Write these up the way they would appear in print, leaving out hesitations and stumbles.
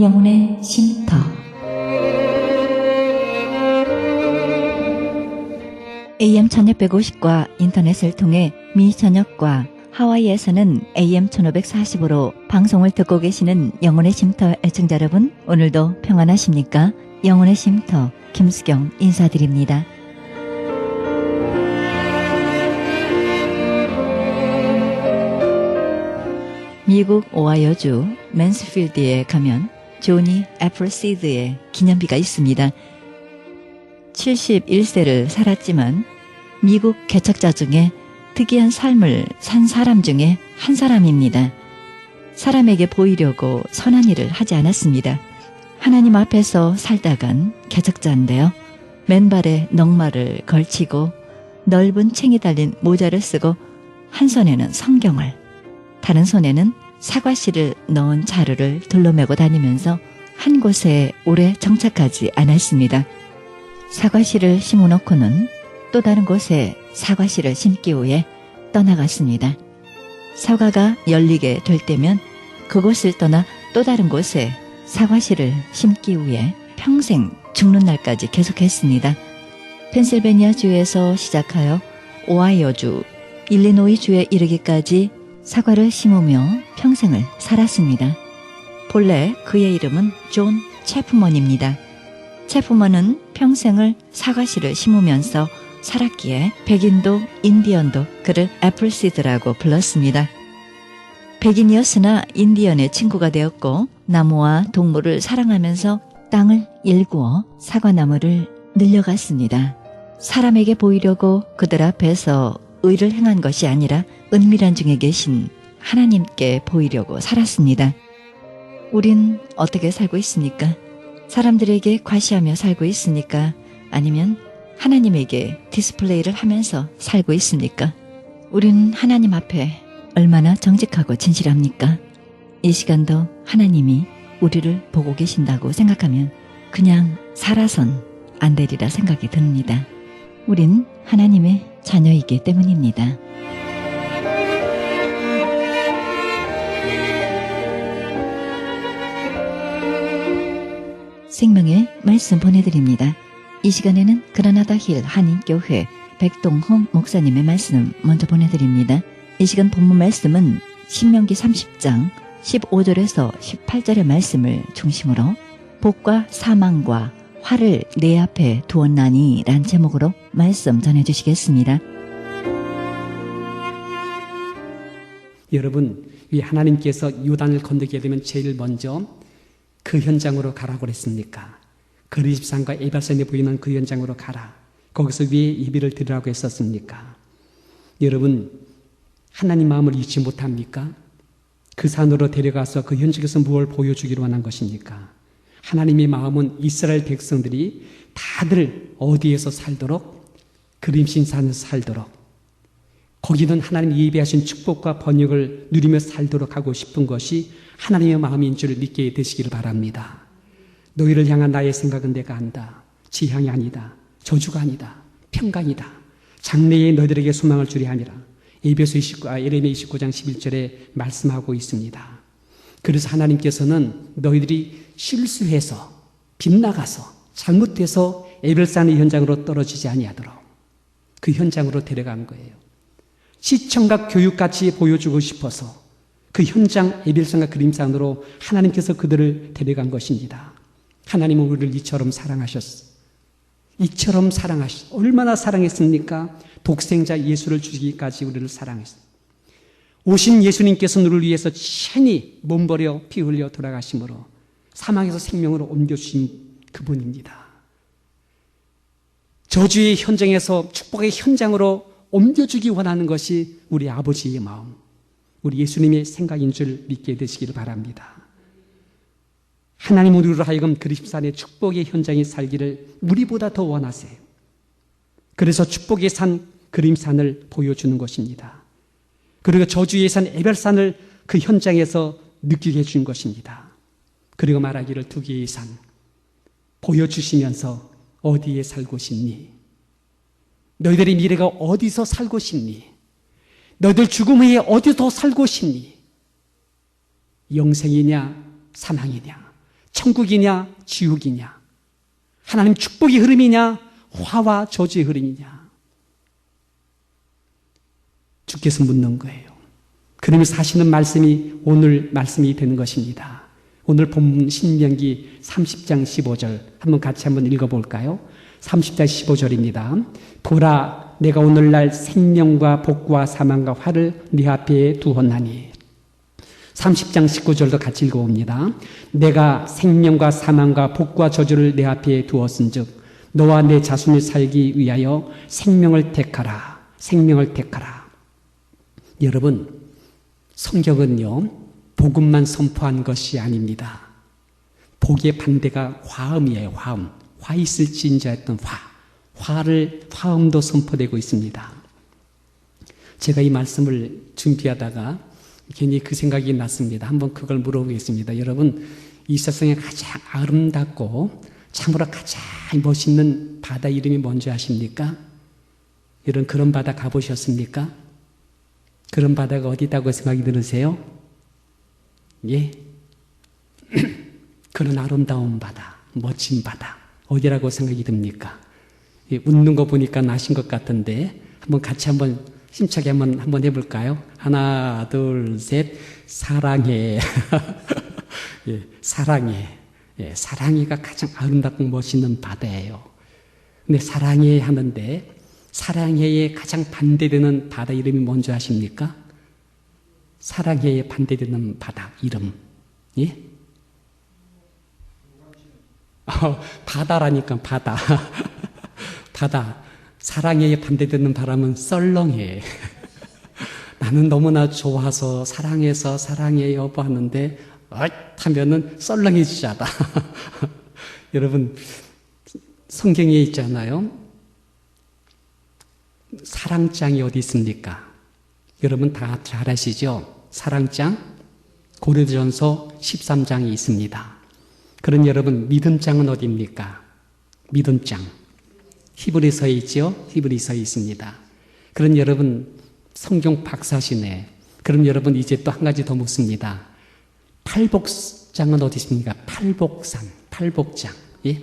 영혼의 쉼터. AM 1650과 인터넷을 통해 미 전역과 하와이에서는 AM 1540으로 방송을 듣고 계시는 영혼의 쉼터 애청자 여러분, 오늘도 평안하십니까? 영혼의 쉼터 김수경 인사드립니다. 미국 오하이오주 맨스필드에 가면 조니 애플시드의 기념비가 있습니다. 71세를 살았지만 미국 개척자 중에 특이한 삶을 산 사람 중에 한 사람입니다. 사람에게 보이려고 선한 일을 하지 않았습니다. 하나님 앞에서 살다간 개척자인데요. 맨발에 넉마를 걸치고 넓은 챙이 달린 모자를 쓰고 한 손에는 성경을, 다른 손에는 사과씨를 넣은 자루를 둘러매고 다니면서 한 곳에 오래 정착하지 않았습니다. 사과씨를 심어놓고는 또 다른 곳에 사과씨를 심기 위해 떠나갔습니다. 사과가 열리게 될 때면 그곳을 떠나 또 다른 곳에 사과씨를 심기 위해 평생 죽는 날까지 계속했습니다. 펜실베니아주에서 시작하여 오하이오주, 일리노이주에 이르기까지 사과를 심으며 평생을 살았습니다. 본래 그의 이름은 존 체프먼입니다. 체프먼은 평생을 사과씨를 심으면서 살았기에 백인도 인디언도 그를 애플시드라고 불렀습니다. 백인이었으나 인디언의 친구가 되었고 나무와 동물을 사랑하면서 땅을 일구어 사과나무를 늘려갔습니다. 사람에게 보이려고 그들 앞에서 의를 행한 것이 아니라 은밀한 중에 계신 하나님께 보이려고 살았습니다. 우린 어떻게 살고 있습니까? 사람들에게 과시하며 살고 있습니까? 아니면 하나님에게 디스플레이를 하면서 살고 있습니까? 우린 하나님 앞에 얼마나 정직하고 진실합니까? 이 시간도 하나님이 우리를 보고 계신다고 생각하면 그냥 살아선 안 되리라 생각이 듭니다. 우린 하나님의 자녀이기 때문입니다. 생명의 말씀 보내드립니다. 이 시간에는 그라나다 힐 한인교회 백동홍 목사님의 말씀 먼저 보내드립니다. 이 시간 본문 말씀은 신명기 30장 15절에서 18절의 말씀을 중심으로 복과 사망과 화를 내 앞에 두었나니 란 제목으로 말씀 전해주시겠습니다. 여러분, 왜 하나님께서 요단을 건너게 되면 제일 먼저 그 현장으로 가라고 그랬습니까? 그리집산과 에발산에 보이는 그 현장으로 가라. 거기서 왜 예배를 드리라고 했었습니까? 여러분, 하나님 마음을 잊지 못합니까? 그 산으로 데려가서 그 현장에서 무엇을 보여주기로 원한 것입니까? 하나님의 마음은 이스라엘 백성들이 다들 어디에서 살도록? 그림신 산에서 살도록, 거기는 하나님 예배하신 축복과 번영을 누리며 살도록 하고 싶은 것이 하나님의 마음인 줄 믿게 되시기를 바랍니다. 너희를 향한 나의 생각은 내가 안다. 지향이 아니다. 저주가 아니다. 평강이다. 장래에 너희들에게 소망을 주리 함이라. 예레미야 29장 11절에 말씀하고 있습니다. 그래서 하나님께서는 너희들이 실수해서 빗나가서 잘못해서 에벨산의 현장으로 떨어지지 아니하도록 그 현장으로 데려간 거예요. 시청각 교육같이 보여주고 싶어서 그 현장 에벨산과 그림산으로 하나님께서 그들을 데려간 것입니다. 하나님은 우리를 이처럼 사랑하셨어. 이처럼 얼마나 사랑했습니까? 독생자 예수를 주시기까지 우리를 사랑했습니다. 오신 예수님께서 우리를 위해서 친히 몸버려 피 흘려 돌아가심으로 사망에서 생명으로 옮겨주신 그분입니다. 저주의 현장에서 축복의 현장으로 옮겨주기 원하는 것이 우리 아버지의 마음, 우리 예수님의 생각인 줄 믿게 되시기를 바랍니다. 하나님 우리로 하여금 그리십산의 축복의 현장에 살기를 우리보다 더 원하세요. 그래서 축복의 산 그림산을 보여주는 것입니다. 그리고 저주의 산 에벨산을 그 현장에서 느끼게 해준 것입니다. 그리고 말하기를 두 개의 산 보여주시면서 어디에 살고 싶니? 너희들의 미래가 어디서 살고 싶니? 너희들 죽음 후에 어디서 살고 싶니? 영생이냐 사망이냐 천국이냐 지옥이냐, 하나님 축복의 흐름이냐 화와 저주의 흐름이냐, 주께서 묻는 거예요. 그러면서 하시는 말씀이 오늘 말씀이 되는 것입니다. 오늘 본문 신명기 30장 15절 한번 같이 한번 읽어볼까요? 30장 15절입니다. 보라, 내가 오늘날 생명과 복과 사망과 화를 네 앞에 두었나니. 30장 19절도 같이 읽어봅니다. 내가 생명과 사망과 복과 저주를 내 앞에 두었은즉 너와 내 자손이 살기 위하여 생명을 택하라. 생명을 택하라. 여러분, 성경은요 복음만 선포한 것이 아닙니다. 복의 반대가 화음이에요. 화음. 화 있을지인자 했던 화음도 선포되고 있습니다. 제가 이 말씀을 준비하다가 괜히 그 생각이 났습니다. 한번 그걸 물어보겠습니다. 여러분, 이 세상에 가장 아름답고 참으로 가장 멋있는 바다 이름이 뭔지 아십니까? 여러분, 그런 바다 가보셨습니까? 그런 바다가 어디다고 생각이 들으세요? 예? 그런 아름다운 바다, 멋진 바다 어디라고 생각이 듭니까? 예, 웃는 거 보니까 나신 것 같은데 한번 같이 한번 힘차게 한번 해볼까요? 하나, 둘, 셋. 사랑해. 예, 사랑해. 예, 사랑해가 가장 아름답고 멋있는 바다예요. 근데 사랑해 하는데 사랑해에 가장 반대되는 바다 이름이 뭔지 아십니까? 사랑해에 반대되는 바다 이름. 예? 바다라니까 바다. 바다. 사랑해에 반대되는 바람은 썰렁해. 나는 너무나 좋아서 사랑해서 사랑해 여보 하는데 하면은 썰렁해지잖아. 여러분, 성경에 있잖아요. 사랑장이 어디 있습니까? 여러분 다 잘 아시죠? 사랑장, 고린도전서 13장이 있습니다. 그럼 여러분, 믿음장은 어디입니까? 믿음장. 히브리서에 있죠? 히브리서에 있습니다. 그럼 여러분, 성경 박사시네. 그럼 여러분, 이제 또 한 가지 더 묻습니다. 팔복장은 어디 있습니까? 팔복산, 팔복장. 예?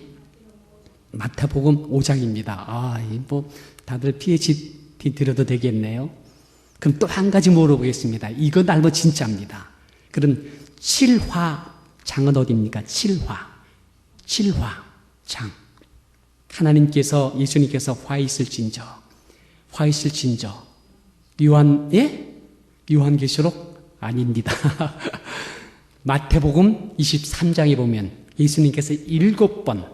마태복음 5장입니다. 뭐, 다들 PhD 드려도 되겠네요. 그럼 또 한 가지 물어보겠습니다. 이건 알고 진짜입니다. 그럼 칠화장은 어디입니까? 칠화장. 하나님께서, 예수님께서 화 있을진저. 요한계시록? 아닙니다. 마태복음 23장에 보면 예수님께서 7번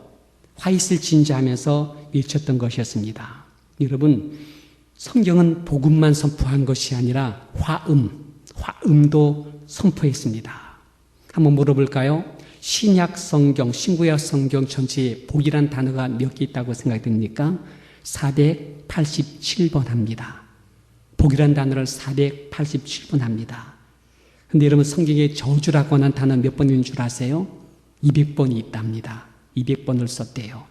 화 있을진저 하면서 외쳤던 것이었습니다. 여러분, 성경은 복음만 선포한 것이 아니라 화음도 선포했습니다. 한번 물어볼까요? 신약 성경, 신구약 성경 전체에 복이란 단어가 몇 개 있다고 생각됩니까? 487번 합니다. 복이란 단어를 487번 합니다. 근데 여러분, 성경에 저주라고 하는 단어 몇 번인 줄 아세요? 200번이 있답니다. 200번을 썼대요.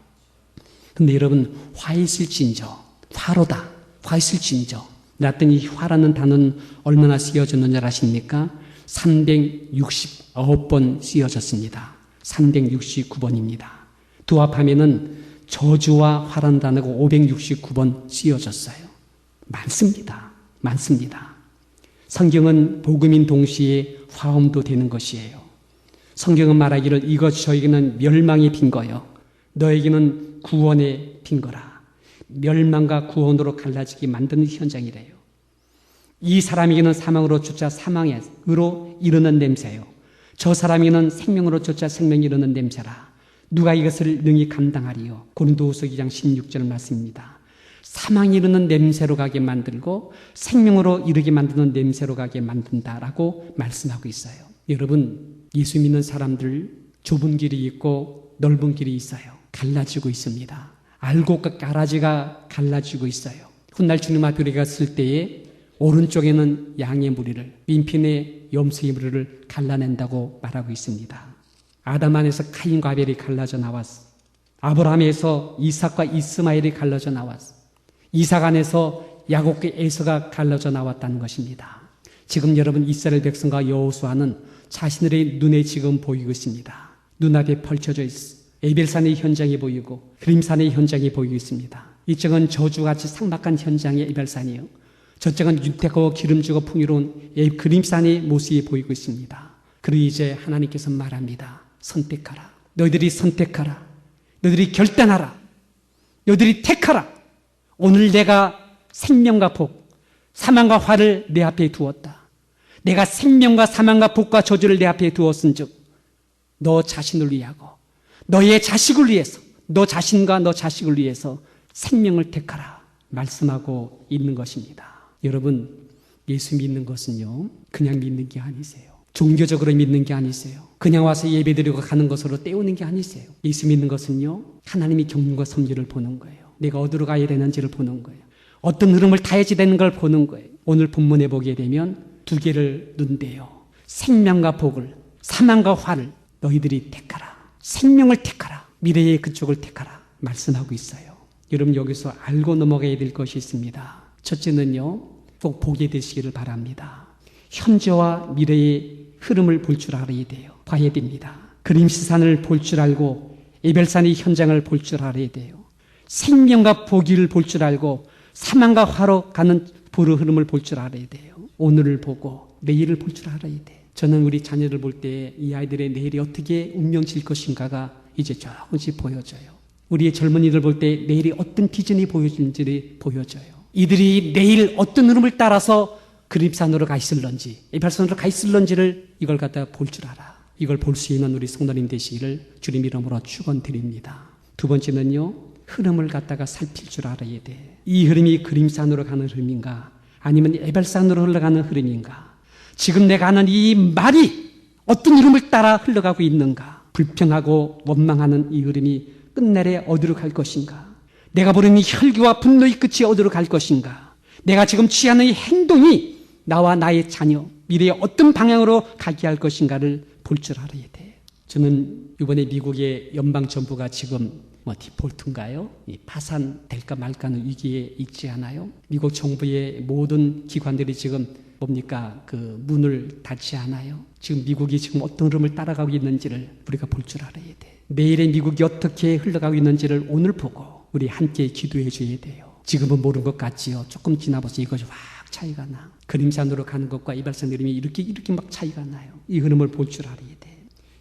근데 여러분, 화 있을진저, 화로다, 화 있을진저. 그랬더니 화라는 단어는 얼마나 쓰여졌는지 아십니까? 369번 쓰여졌습니다. 369번입니다. 두 합하면은 저주와 화라는 단어가 569번 쓰여졌어요. 많습니다. 성경은 복음인 동시에 화음도 되는 것이에요. 성경은 말하기를 이것 저에게는 멸망의 빈거요 너에게는 구원의 빈거라. 멸망과 구원으로 갈라지게 만드는 현장이래요. 이 사람에게는 사망으로 쫓아 사망으로 이르는 냄새요. 저 사람에게는 생명으로 쫓아 생명이 이르는 냄새라. 누가 이것을 능히 감당하리요? 고린도후서 2장 16절 말씀입니다. 사망이 이르는 냄새로 가게 만들고 생명으로 이르게 만드는 냄새로 가게 만든다라고 말씀하고 있어요. 여러분, 예수 믿는 사람들 좁은 길이 있고 넓은 길이 있어요. 갈라지고 있습니다. 알곡과 가라지가 갈라지고 있어요. 훗날 주님 앞에 우리가 갔을 때에 오른쪽에는 양의 무리를, 왼편에 염소의 무리를 갈라낸다고 말하고 있습니다. 아담 안에서 카인과 아벨이 갈라져 나왔어. 아브라함에서 이삭과 이스마엘이 갈라져 나왔어. 이삭 안에서 야곱과 에서가 갈라져 나왔다는 것입니다. 지금 여러분, 이스라엘 백성과 여호수아는 자신들의 눈에 지금 보이고 있습니다. 눈앞에 펼쳐져 있어. 에벨산의 현장이 보이고 그림산의 현장이 보이고 있습니다. 이쪽은 저주같이 삭막한 현장의 에벨산이요. 저쪽은 윤택하고 기름지고 풍요로운 그림산의 모습이 보이고 있습니다. 그리고 이제 하나님께서 말합니다. 선택하라. 너희들이 선택하라. 너희들이 결단하라. 너희들이 택하라. 오늘 내가 생명과 복, 사망과 화를 내 앞에 두었다. 내가 생명과 사망과 복과 저주를 내 앞에 두었은즉 너 자신을 위하고 너의 자식을 위해서, 너 자신과 너 자식을 위해서 생명을 택하라 말씀하고 있는 것입니다. 여러분, 예수 믿는 것은요, 그냥 믿는 게 아니세요. 종교적으로 믿는 게 아니세요. 그냥 와서 예배드리고 가는 것으로 때우는 게 아니세요. 예수 믿는 것은요, 하나님이 경륜과 섭리를 보는 거예요. 내가 어디로 가야 되는지를 보는 거예요. 어떤 흐름을 타야지 되는 걸 보는 거예요. 오늘 본문에 보게 되면 두 개를 눈대요. 생명과 복을, 사망과 화를 너희들이 택하라. 생명을 택하라. 미래의 그쪽을 택하라 말씀하고 있어요. 여러분, 여기서 알고 넘어가야 될 것이 있습니다. 첫째는요, 꼭 보게 되시기를 바랍니다. 현재와 미래의 흐름을 볼 줄 알아야 돼요. 봐야 됩니다. 그림시산을 볼 줄 알고 에벨산의 현장을 볼 줄 알아야 돼요. 생명과 보기를 볼 줄 알고 사망과 화로 가는 보르 흐름을 볼 줄 알아야 돼요. 오늘을 보고 내일을 볼 줄 알아야 돼요. 저는 우리 자녀를 볼 때 이 아이들의 내일이 어떻게 운명질 것인가가 이제 조금씩 보여져요. 우리의 젊은이들 볼 때 내일이 어떤 비전이 보여질지 보여져요. 이들이 내일 어떤 흐름을 따라서 그림산으로 가 있을런지, 에발산으로 가 있을런지를 이걸 갖다가 볼 줄 알아. 이걸 볼 수 있는 우리 성도님 되시기를 주님 이름으로 축원드립니다. 두 번째는요, 흐름을 갖다가 살필 줄 알아야 돼. 이 흐름이 그림산으로 가는 흐름인가, 아니면 에발산으로 흘러가는 흐름인가, 지금 내가 하는 이 말이 어떤 흐름을 따라 흘러가고 있는가, 불평하고 원망하는 이 흐름이 끝내래 어디로 갈 것인가, 내가 부르는 이 혈기와 분노의 끝이 어디로 갈 것인가, 내가 지금 취하는 이 행동이 나와 나의 자녀, 미래에 어떤 방향으로 가게 할 것인가를 볼 줄 알아야 돼. 저는 이번에 미국의 연방정부가 지금 디폴트인가요? 파산될까 말까 하는 위기에 있지 않아요? 미국 정부의 모든 기관들이 지금 그 문을 닫지 않아요? 지금 미국이 지금 어떤 흐름을 따라가고 있는지를 우리가 볼 줄 알아야 돼. 내일의 미국이 어떻게 흘러가고 있는지를 오늘 보고 우리 함께 기도해 줘야 돼요. 지금은 모르는 것 같지요. 조금 지나봐서 이것이 확 차이가 나. 그림산으로 가는 것과 이발산 흐름이 이렇게 막 차이가 나요. 이 흐름을 볼 줄 알아야 돼.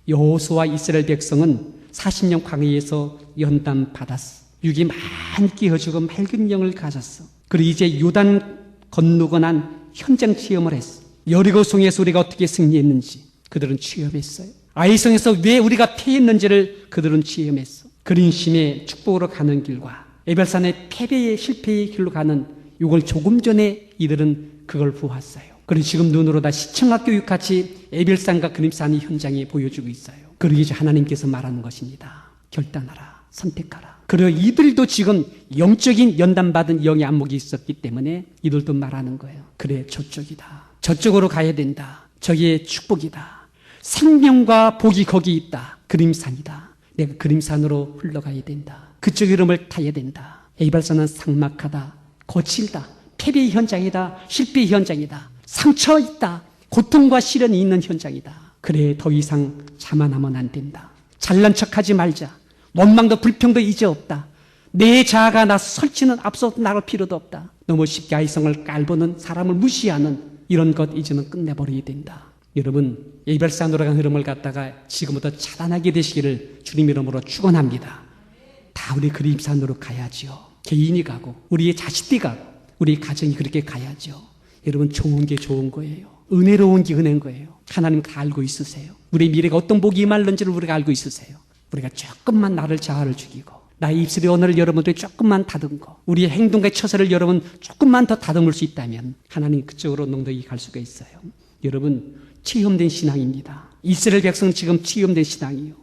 여호수아와 이스라엘 백성은 40년 광야에서 연단 받았어. 육이 많이 끼어지고 맑은 영을 가졌어. 그리고 이제 요단 건너고 난 현장 체험을 했어. 여리고성에서 우리가 어떻게 승리했는지 그들은 체험했어요. 아이성에서 왜 우리가 패했는지를 그들은 체험했어. 그린심의 축복으로 가는 길과 에벨산의 패배의 실패의 길로 가는 이걸 조금 전에 이들은 그걸 보았어요. 그리고 지금 눈으로 다 시청학교육같이 에벨산과 그림산의 현장이 보여주고 있어요. 그리고 이제 하나님께서 말하는 것입니다. 결단하라, 선택하라. 그리고 이들도 지금 영적인 연단받은 영의 안목이 있었기 때문에 이들도 말하는 거예요. 그래, 저쪽이다. 저쪽으로 가야 된다. 저기에 축복이다. 생명과 복이 거기 있다. 그림산이다. 내가 그림산으로 흘러가야 된다. 그쪽 이름을 타야 된다. 에발산은 삭막하다. 거칠다. 패배의 현장이다. 실패의 현장이다. 상처 있다. 고통과 시련이 있는 현장이다. 그래, 더 이상 자만하면 안 된다. 잘난 척하지 말자. 원망도 불평도 이제 없다. 내 자아가 나 설치는 앞서 나갈 필요도 없다. 너무 쉽게 아이성을 깔보는 사람을 무시하는 이런 것 이제는 끝내버려야 된다. 여러분, 에발산으로 간 흐름을 갖다가 지금부터 차단하게 되시기를 주님 이름으로 축원합니다. 다 우리 그림산으로 가야죠. 개인이 가고 우리의 자식들이 가고 우리 가정이 그렇게 가야죠. 여러분, 좋은 게 좋은 거예요. 은혜로운 게 은혜인 거예요. 하나님 다 알고 있으세요. 우리 미래가 어떤 복이 임할는지를 우리가 알고 있으세요. 우리가 조금만 나를 자아를 죽이고 나의 입술의 언어를 여러분들이 조금만 다듬고 우리의 행동과 처세를 여러분 조금만 더 다듬을 수 있다면 하나님 그쪽으로 넉넉히 갈 수가 있어요. 여러분, 체험된 신앙입니다. 이스라엘 백성은 지금 체험된 신앙이에요.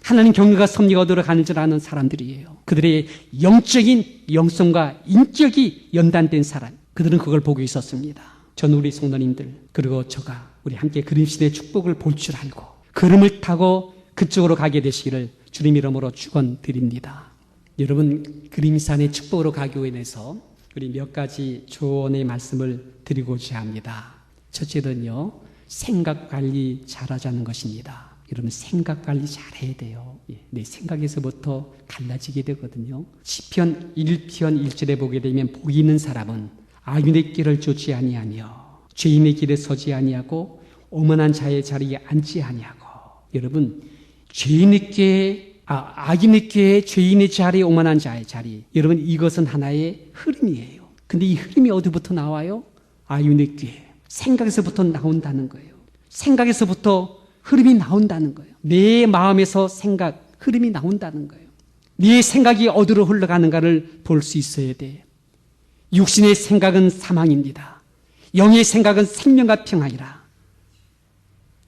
하나님 경륜과 섭리가 어디로 가는 줄 아는 사람들이에요. 그들의 영적인 영성과 인격이 연단된 사람, 그들은 그걸 보고 있었습니다. 전 우리 성도님들 그리고 저가 우리 함께 그림신의 축복을 볼 줄 알고 걸음을 타고 그쪽으로 가게 되시기를 주님 이름으로 축원드립니다. 여러분, 그림산의 축복으로 가기 위해서 우리 몇 가지 조언의 말씀을 드리고자 합니다. 첫째는요, 생각 관리 잘하자는 것입니다. 여러분 생각 관리 잘해야 돼요. 내 생각에서부터 갈라지게 되거든요. 시편 1편 1절에 보게 되면 복 있는 사람은 악인의 길을 쫓지 아니하며 죄인의 길에 서지 아니하고 오만한 자의 자리에 앉지 아니하고. 여러분 악인의 길, 죄인의 자리, 오만한 자의 자리. 여러분 이것은 하나의 흐름이에요. 근데 이 흐름이 어디부터 나와요? 악인의 길, 생각에서부터 나온다는 거예요. 생각에서부터 흐름이 나온다는 거예요. 내 마음에서 흐름이 나온다는 거예요. 네 생각이 어디로 흘러가는가를 볼 수 있어야 돼. 육신의 생각은 사망입니다. 영의 생각은 생명과 평안이라.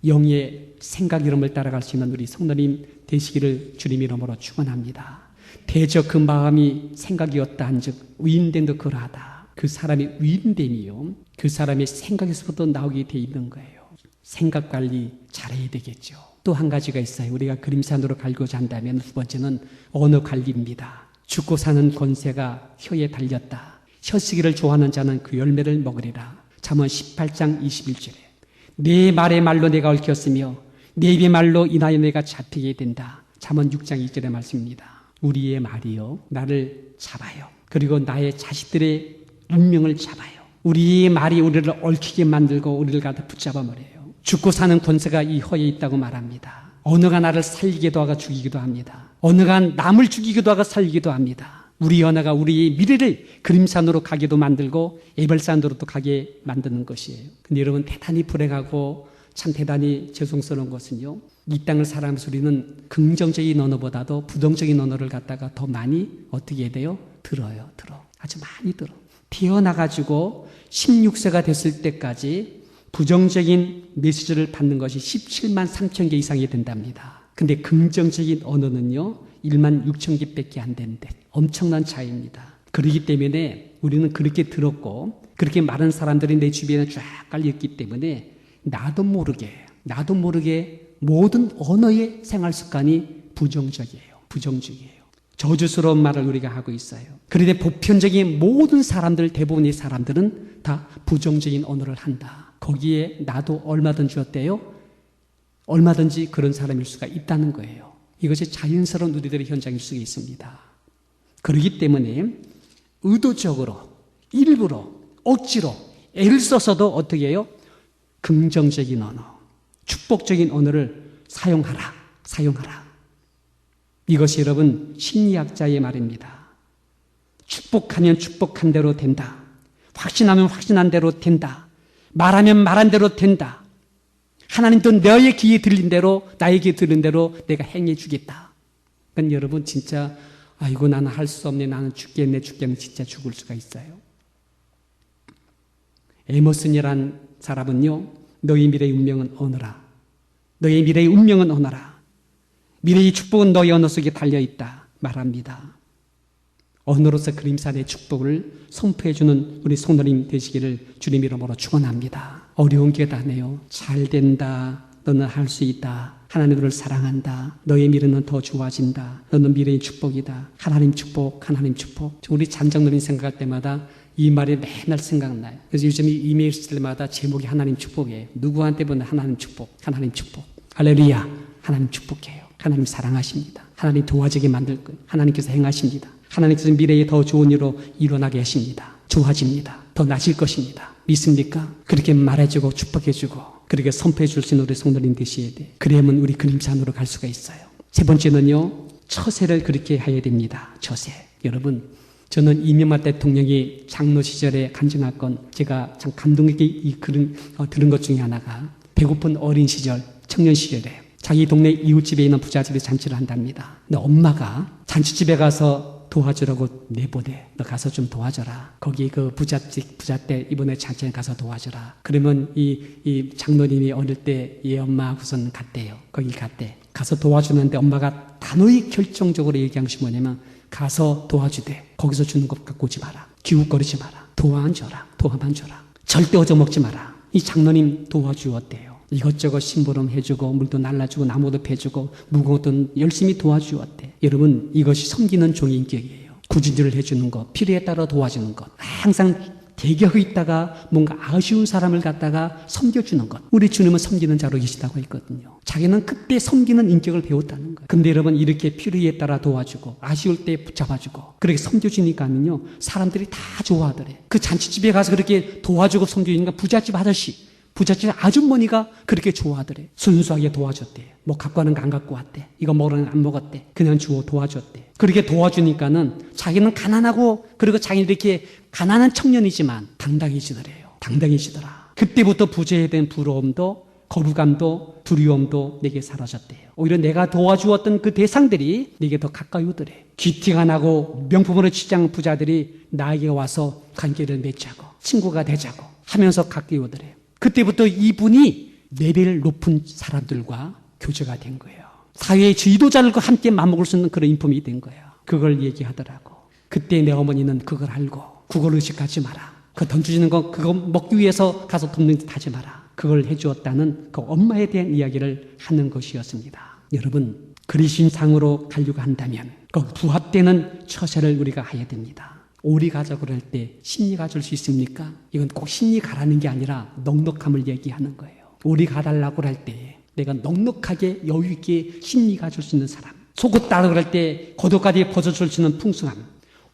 영의 생각 이름을 따라갈 수 있는 우리 성도님 되시기를 주님 이름으로 축원합니다. 대저 그 마음이 생각이었다 한즉 위인됨도 그러하다. 그 사람의 위인됨이요, 그 사람의 생각에서부터 나오게 돼 있는 거예요. 생각 관리 잘해야 되겠죠. 또 한 가지가 있어요. 우리가 그림산으로 갈고자 한다면 두 번째는 언어 관리입니다. 죽고 사는 권세가 혀에 달렸다. 혀쓰기를 좋아하는 자는 그 열매를 먹으리라. 잠언 18장 21절에 내 말의 말로 내가 얽혔으며 내 입의 말로 인하여 내가 잡히게 된다. 잠언 6장 2절의 말씀입니다. 우리의 말이요 나를 잡아요. 그리고 나의 자식들의 운명을 잡아요. 우리의 말이 우리를 얽히게 만들고 우리를 가득 붙잡아버려요. 죽고 사는 권세가 이 혀에 있다고 말합니다. 언어가 나를 살리기도 하고 죽이기도 합니다. 언어가 남을 죽이기도 하고 살리기도 합니다. 우리 언어가 우리의 미래를 그림산으로 가게도 만들고 에벌산으로도 가게 만드는 것이에요. 근데 여러분 대단히 불행하고 참 대단히 죄송스러운 것은요, 이 땅을 살아가면서 우리는 긍정적인 언어보다도 부정적인 언어를 갖다가 더 많이 어떻게 해야 돼요? 들어. 아주 많이 들어. 태어나가지고 16세가 됐을 때까지 부정적인 메시지를 받는 것이 17만 3천 개 이상이 된답니다. 근데 긍정적인 언어는요 1만 6천 개밖에 안 되는데 엄청난 차이입니다. 그렇기 때문에 우리는 그렇게 들었고 그렇게 많은 사람들이 내 주변에 쫙 깔려있기 때문에 나도 모르게 모든 언어의 생활 습관이 부정적이에요. 저주스러운 말을 우리가 하고 있어요. 그런데 보편적인 모든 사람들, 대부분의 사람들은 다 부정적인 언어를 한다. 거기에 나도 얼마든지 어때요? 얼마든지 그런 사람일 수가 있다는 거예요. 이것이 자연스러운 우리들의 현장일 수 있습니다. 그렇기 때문에 의도적으로, 일부러, 억지로 애를 써서도 어떻게 해요? 긍정적인 언어, 축복적인 언어를 사용하라. 이것이 여러분 심리학자의 말입니다. 축복하면 축복한 대로 된다. 확신하면 확신한 대로 된다. 말하면 말한 대로 된다. 하나님도 너의 귀에 들린 대로, 나의 귀에 들린 대로 내가 행해 주겠다. 그러니까 여러분 진짜 아이고 나는 할 수 없네, 나는 죽겠네 진짜 죽을 수가 있어요. 에머슨이란 사람은요, 너의 미래의 운명은 언어라. 너의 미래의 운명은 언어라. 미래의 축복은 너의 언어 속에 달려있다 말합니다. 언어로서 그림산의 축복을 선포해주는 우리 성도님 되시기를 주님 이름으로 축원합니다. 어려운 계단이에요. 잘 된다. 너는 할 수 있다. 하나님 너를 사랑한다. 너의 미래는 더 좋아진다. 너는 미래의 축복이다. 하나님 축복. 우리 잔정놀이 생각할 때마다 이 말이 맨날 생각나요. 그래서 요즘 이메일 쓸 때마다 제목이 하나님 축복이에요. 누구한테 보면 하나님 축복. 할렐루야. 하나님 축복해요. 하나님 사랑하십니다. 하나님 도와지게 만들 거예요. 하나님께서 행하십니다. 하나님께서 미래에 더 좋은 일로 일어나게 하십니다. 좋아집니다. 더 나아질 것입니다. 믿습니까? 그렇게 말해주고 축복해주고 그렇게 선포해 줄 수 있는 우리 성도님 되셔야 돼. 그래야만 우리 그림산으로 갈 수가 있어요. 세 번째는요, 처세를 그렇게 해야 됩니다. 처세. 여러분, 저는 이명박 대통령이 장로 시절에 간증할 건 제가 참 감동 있게 들은 것 중에 하나가 배고픈 어린 시절, 청년 시절에 자기 동네 이웃집에 있는 부잣집에 잔치를 한답니다. 근데 엄마가 잔치집에 가서 도와주라고 내보내. 너 가서 좀 도와줘라. 거기 그 부잣대 이번에 잔치에 가서 도와줘라. 그러면 이 장로님이 어릴 때 얘 엄마하고선 갔대요. 거기 갔대. 가서 도와주는데 엄마가 단호히 결정적으로 얘기한 것이 뭐냐면 가서 도와주되 거기서 주는 것 갖고 오지 마라. 기웃거리지 마라. 도와만 줘라. 절대 얻어먹지 마라. 이 장로님 도와주었대요. 이것저것 심부름 해주고 물도 날라주고 나무도 패주고 무거운 것도 열심히 도와주었대. 여러분, 이것이 섬기는 종의 인격이에요. 구진질을 해주는 것, 필요에 따라 도와주는 것, 항상 대기하고 있다가 뭔가 아쉬운 사람을 갖다가 섬겨주는 것. 우리 주님은 섬기는 자로 계시다고 했거든요. 자기는 그때 섬기는 인격을 배웠다는 거예요. 근데 여러분 이렇게 필요에 따라 도와주고 아쉬울 때 붙잡아주고 그렇게 섬겨주니까는요 사람들이 다 좋아하더래. 그 잔치집에 가서 그렇게 도와주고 섬겨주니까 부잣집 아저씨 부잣집 아주머니가 그렇게 좋아하더래. 순수하게 도와줬대. 뭐 갖고 가는 거 안 갖고 왔대. 이거 먹으는 거 안 먹었대. 그냥 주워 도와줬대. 그렇게 도와주니까는 자기는 가난하고 그리고 자기는 이렇게 가난한 청년이지만 당당해지더래요. 당당해지더라. 그때부터 부재에 대한 부러움도 거부감도 두려움도 내게 사라졌대요. 오히려 내가 도와주었던 그 대상들이 내게 더 가까이 오더래. 귀티가 나고 명품으로 취장 부자들이 나에게 와서 관계를 맺자고 친구가 되자고 하면서 가까이 오더래. 그때부터 이분이 레벨 높은 사람들과 교제가 된 거예요. 사회의 지도자들과 함께 맞먹을 수 있는 그런 인품이 된 거예요. 그걸 얘기하더라고. 그때 내 어머니는 그걸 알고 그걸 의식하지 마라. 그 던져주는 거 그거 먹기 위해서 가서 돕는 듯 하지 마라. 그걸 해주었다는 그 엄마에 대한 이야기를 하는 것이었습니다. 여러분 그리스도인상으로 가려고 한다면 그 부합되는 처세를 우리가 해야 됩니다. 오리 가자 그럴 때 심리 가줄 수 있습니까? 이건 꼭 심리 가라는 게 아니라 넉넉함을 얘기하는 거예요. 오리 가달라고 할 때 내가 넉넉하게 여유 있게 심리 가줄 수 있는 사람. 속옷 달라고 할 때 겉옷까지 벗어줄 수 있는 풍성함.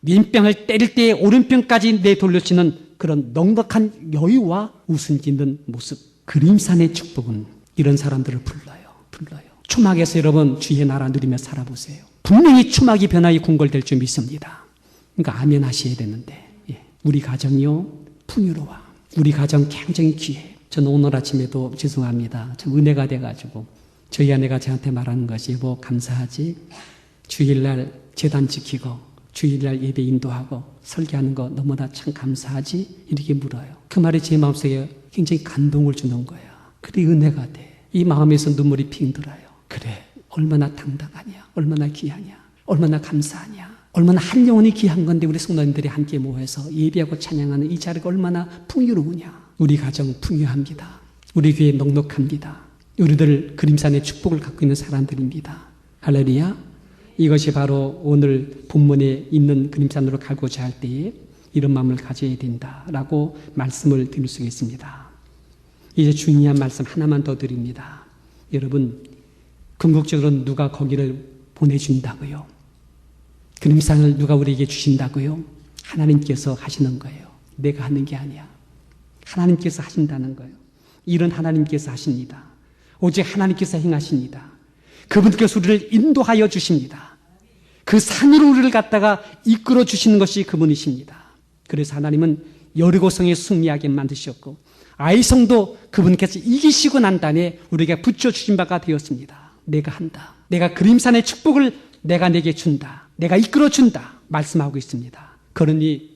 왼병을 때릴 때 오른병까지 내돌려치는 그런 넉넉한 여유와 웃음 짓는 모습. 그림산의 축복은 이런 사람들을 불러요. 추막에서 여러분 주의 나라 누리며 살아보세요. 분명히 추막이 변화의 궁궐될 줄 믿습니다. 그러니까 아멘 하셔야 되는데 우리 가정이요 풍요로워. 우리 가정 굉장히 귀해. 저는 오늘 아침에도 죄송합니다. 참 은혜가 돼가지고 저희 아내가 저한테 말하는 것이 뭐 감사하지. 주일날 제단 지키고 주일날 예배 인도하고 설교하는 거 너무나 참 감사하지. 이렇게 물어요. 그 말이 제 마음속에 굉장히 감동을 주는 거예요. 그래 은혜가 돼. 이 마음에서 눈물이 핑 들어요. 그래 얼마나 당당하냐. 얼마나 귀하냐. 얼마나 감사하냐. 얼마나 한 영혼이 귀한 건데 우리 성도님들이 함께 모여서 예배하고 찬양하는 이 자리가 얼마나 풍요로우냐. 우리 가정 풍요합니다. 우리 교회 넉넉합니다. 우리들 그림산의 축복을 갖고 있는 사람들입니다. 할렐루야. 이것이 바로 오늘 본문에 있는 그림산으로 가고자 할 때에 이런 마음을 가져야 된다라고 말씀을 드릴 수 있습니다. 이제 중요한 말씀 하나만 더 드립니다. 여러분 궁극적으로 누가 거기를 보내준다고요? 그림산을 누가 우리에게 주신다고요? 하나님께서 하시는 거예요. 내가 하는 게 아니야. 하나님께서 하신다는 거예요. 일은 하나님께서 하십니다. 오직 하나님께서 행하십니다. 그분께서 우리를 인도하여 주십니다. 그 산으로 우리를 갖다가 이끌어 주시는 것이 그분이십니다. 그래서 하나님은 여리고성에 승리하게 만드셨고 아이성도 그분께서 이기시고 난 다음에 우리에게 붙여주신 바가 되었습니다. 내가 한다. 내가 그림산의 축복을 내가 내게 준다. 내가 이끌어준다. 말씀하고 있습니다. 그러니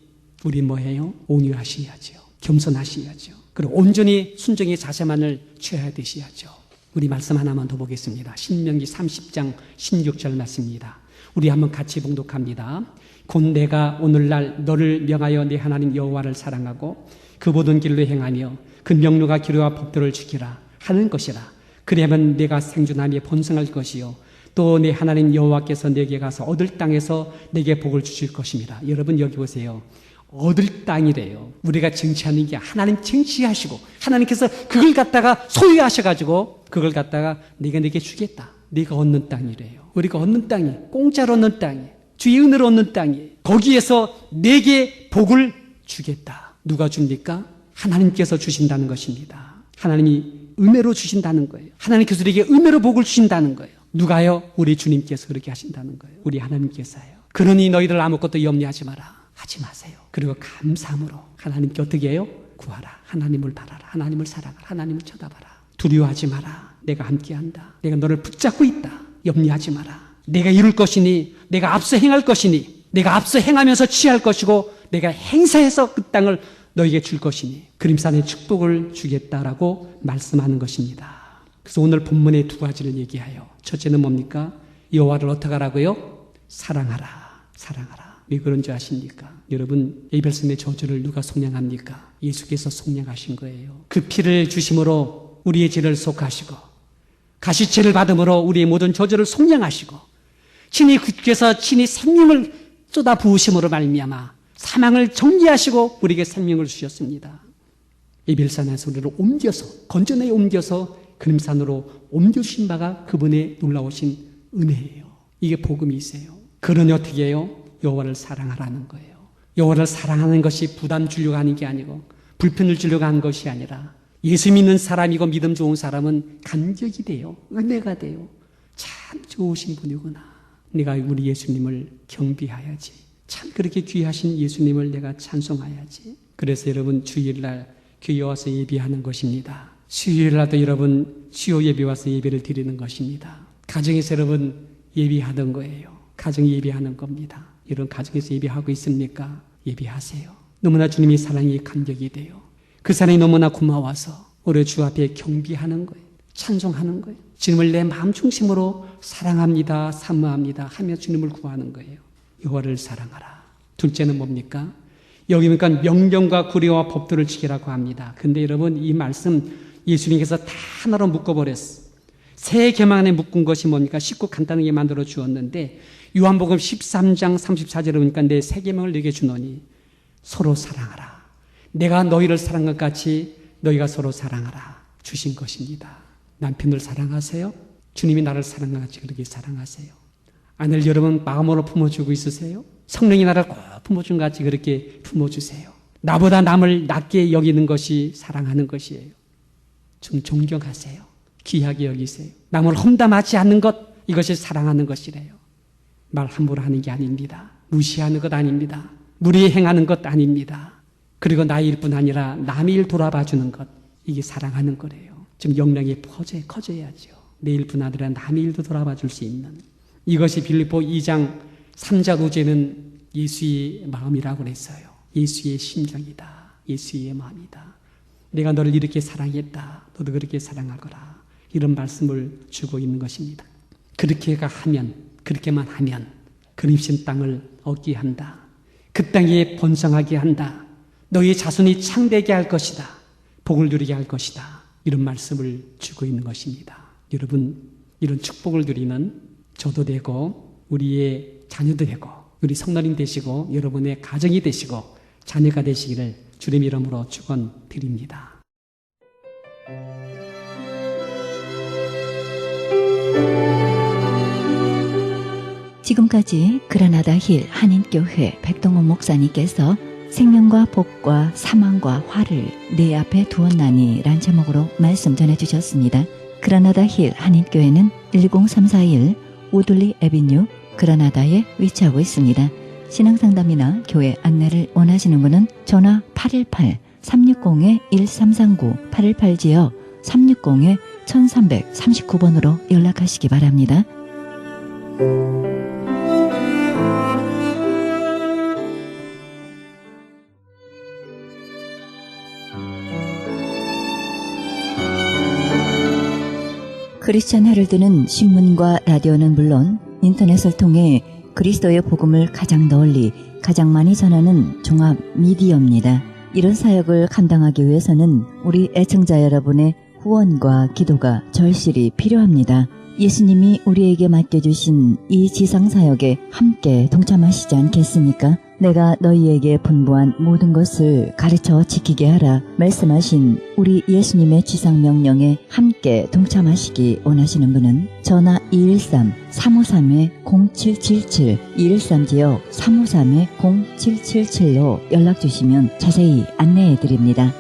우리 뭐해요? 온유하셔야죠. 겸손하셔야죠. 그리고 온전히 순종의 자세만을 취해야 되셔야죠. 우리 말씀 하나만 더 보겠습니다. 신명기 30장 16절 말씀입니다. 우리 한번 같이 봉독합니다. 곧 내가 오늘날 너를 명하여 네 하나님 여호와를 사랑하고 그 모든 길로 행하며 그 명령과 기류와 법도를 지키라 하는 것이라. 그리하면 내가 생존하며 번성할 것이요 또 내 하나님 여호와께서 내게 가서 얻을 땅에서 내게 복을 주실 것입니다. 여러분 여기 보세요. 얻을 땅이래요. 우리가 쟁취하는 게 하나님 쟁취하시고 하나님께서 그걸 갖다가 소유하셔가지고 그걸 갖다가 내게 주겠다. 네가 얻는 땅이래요. 우리가 얻는 땅이 공짜로 얻는 땅이 주의 은혜로 얻는 땅이 거기에서 내게 복을 주겠다. 누가 줍니까? 하나님께서 주신다는 것입니다. 하나님이 은혜로 주신다는 거예요. 하나님께서 우리에게 은혜로 복을 주신다는 거예요. 누가요? 우리 주님께서 그렇게 하신다는 거예요. 우리 하나님께서요. 그러니 너희들 아무것도 염려하지 마라. 하지 마세요. 그리고 감사함으로 하나님께 어떻게 해요? 구하라. 하나님을 바라라. 하나님을 사랑하라. 하나님을 쳐다봐라. 두려워하지 마라. 내가 함께한다. 내가 너를 붙잡고 있다. 염려하지 마라. 내가 이룰 것이니 내가 앞서 행할 것이니 내가 앞서 행하면서 취할 것이고 내가 행사해서 그 땅을 너에게 줄 것이니 그림산의 축복을 주겠다라고 말씀하는 것입니다. 그래서 오늘 본문의 두 가지를 얘기해요. 첫째는 뭡니까? 여호와를 어떻게 하라고요? 사랑하라. 사랑하라. 왜 그런 줄 아십니까? 여러분 에벨슨의 저주를 누가 속량합니까? 예수께서 속량하신 거예요. 그 피를 주심으로 우리의 죄를 속하시고 가시죄를 받음으로 우리의 모든 저주를 속량하시고 친히 그께서 친히 생명을 쏟아 부으심으로 말미암아 사망을 정리하시고 우리에게 생명을 주셨습니다. 에벨산에서 우리를 옮겨서 건져내 옮겨서 그림산으로 옮겨주신 바가 그분의 놀라우신 은혜예요. 이게 복음이세요. 그러니 어떻게 해요? 여호와를 사랑하라는 거예요. 여호와를 사랑하는 것이 부담 주려고 하는 게 아니고 불편을 주려고 하는 것이 아니라 예수 믿는 사람이고 믿음 좋은 사람은 감격이 돼요. 은혜가 돼요. 참 좋으신 분이구나. 내가 우리 예수님을 경비해야지. 참 그렇게 귀하신 예수님을 내가 찬송해야지. 그래서 여러분 주일날 교회 와서 예배하는 것입니다. 수요일날도 여러분 수요 예배 와서 예배를 드리는 것입니다. 가정에서 여러분 예배하던 거예요. 가정 예배하는 겁니다. 이런 가정에서 예배하고 있습니까? 예배하세요. 너무나 주님의 사랑이 감격이 돼요. 그 사랑이 너무나 고마워서 우리 주 앞에 경비하는 거예요. 찬송하는 거예요. 주님을 내 마음 중심으로 사랑합니다, 사모합니다 하며 주님을 구하는 거예요. 여호와를 사랑하라. 둘째는 뭡니까? 여기 보니까 명령과 구례와 법도를 지키라고 합니다. 근데 여러분 이 말씀 예수님께서 다 하나로 묶어버렸어. 새 계명 안에 묶은 것이 뭡니까? 쉽고 간단하게 만들어 주었는데 요한복음 13장 34절에 보니까 내 새 계명을 너에게 주노니 서로 사랑하라. 내가 너희를 사랑한 것 같이 너희가 서로 사랑하라 주신 것입니다. 남편을 사랑하세요? 주님이 나를 사랑한 것 같이 그렇게 사랑하세요. 아내를 여러분 마음으로 품어주고 있으세요? 성령이 나를 꼭 품어준 것 같이 그렇게 품어주세요. 나보다 남을 낮게 여기는 것이 사랑하는 것이에요. 좀 존경하세요. 귀하게 여기세요. 남을 험담하지 않는 것, 이것이 사랑하는 것이래요. 말 함부로 하는 게 아닙니다. 무시하는 것 아닙니다. 무리에 행하는 것 아닙니다. 그리고 나의 일뿐 아니라 남의 일 돌아봐 주는 것, 이게 사랑하는 거래요. 좀 역량이 커져야죠. 내 일뿐 아니라 남의 일도 돌아봐 줄 수 있는, 이것이 빌립보 2장 3자 도제는 예수의 마음이라고 그랬어요. 예수의 심정이다. 예수의 마음이다. 내가 너를 이렇게 사랑했다. 너도 그렇게 사랑하거라. 이런 말씀을 주고 있는 것입니다. 그렇게만 하면 그림신 땅을 얻게 한다. 그 땅에 번성하게 한다. 너희 자손이 창대게 할 것이다. 복을 누리게 할 것이다. 이런 말씀을 주고 있는 것입니다. 여러분, 이런 축복을 누리는 저도 되고 우리의 자녀도 되고 우리 성도님 되시고 여러분의 가정이 되시고 자녀가 되시기를 주님 이름으로 축원드립니다. 지금까지 그라나다 힐 한인교회 백동원 목사님께서 생명과 복과 사망과 화를 내 앞에 두었나니 란 제목으로 말씀 전해주셨습니다. 그라나다 힐 한인교회는 10341 우들리 애비뉴 그라나다에 위치하고 있습니다. 신앙상담이나 교회 안내를 원하시는 분은 전화 818-360-1339 818지역 360-1339번으로 연락하시기 바랍니다. 크리스천 헤럴드는 신문과 라디오는 물론 인터넷을 통해 그리스도의 복음을 가장 널리 가장 많이 전하는 종합 미디어입니다. 이런 사역을 감당하기 위해서는 우리 애청자 여러분의 후원과 기도가 절실히 필요합니다. 예수님이 우리에게 맡겨주신 이 지상사역에 함께 동참하시지 않겠습니까? 내가 너희에게 분부한 모든 것을 가르쳐 지키게 하라 말씀하신 우리 예수님의 지상명령에 함께 동참하시기 원하시는 분은 전화 213-353-0777 213지역 353-0777로 연락주시면 자세히 안내해드립니다.